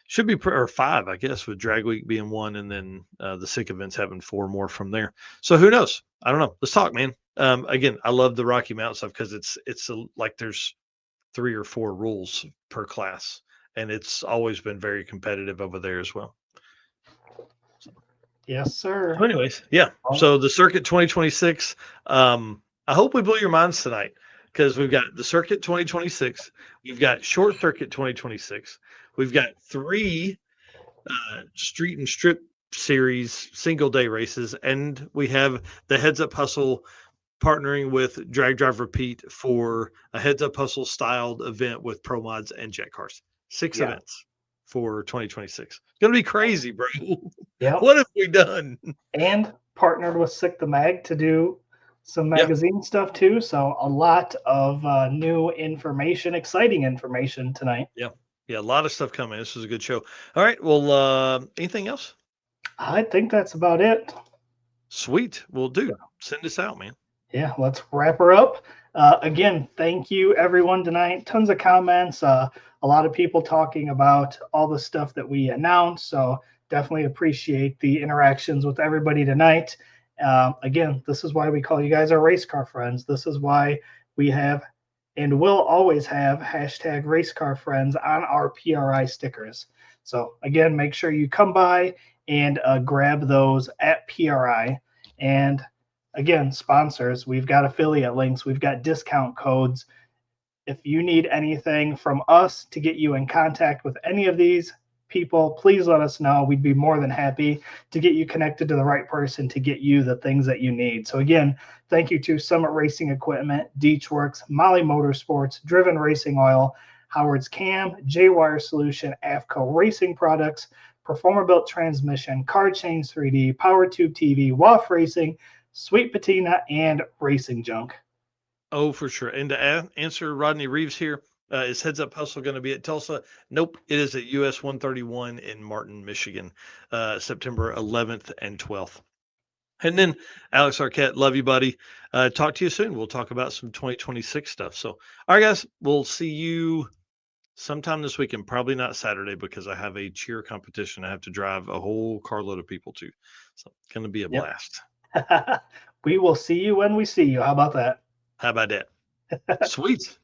should be or 5, I guess, with Drag Week being 1, and then the Sick events having 4 more from there. So who knows? I don't know. Let's talk, man. Again, I love the Rocky Mountain stuff because it's like there's 3 or 4 rules per class, and it's always been very competitive over there as well. Yes, sir. So anyways, yeah. So the Circuit 2026. I hope we blew your minds tonight because we've got the Circuit 2026, we've got Short Circuit 2026, we've got 3 Street and Strip series single day races, and we have the Heads Up Hustle partnering with Drag Drive Repeat for a Heads Up Hustle styled event with Pro Mods and Jet Cars. 6 events for 2026. It's gonna be crazy, bro. Yeah. What have we done? And partnered with Sick the Mag to do some magazine stuff too. So a lot of new information, exciting information tonight. Yeah, a lot of stuff coming. This was a good show. All right. Well, anything else? I think that's about it. Sweet. Well, dude, send us out, man. Yeah, let's wrap her up. Again, thank you everyone tonight. Tons of comments. A lot of people talking about all the stuff that we announced. So definitely appreciate the interactions with everybody tonight. Again, this is why we call you guys our race car friends. This is why we have and will always have hashtag race car friends on our PRI stickers. So again, make sure you come by and grab those at PRI. And again, sponsors, we've got affiliate links, we've got discount codes. If you need anything from us to get you in contact with any of these people, please let us know. We'd be more than happy to get you connected to the right person to get you the things that you need. So again, thank you to Summit Racing Equipment, Deechworks, Molly Motorsports, Driven Racing Oil, Howard's Cam, J-Wire Solution, AFCO Racing Products, Performer Built Transmission, Car Chains 3D, Power Tube TV, WAF Racing, Sweet Patina, and Racing Junk. Oh, for sure. And to answer Rodney Reeves here, Is Heads Up Hustle going to be at Tulsa? Nope. It is at US 131 in Martin, Michigan, September 11th and 12th. And then Alex Arquette, love you, buddy. Talk to you soon. We'll talk about some 2026 stuff. So, all right, guys, we'll see you sometime this weekend. Probably not Saturday because I have a cheer competition I have to drive a whole carload of people to. So, it's going to be a blast. We will see you when we see you. How about that? How about that? Sweet.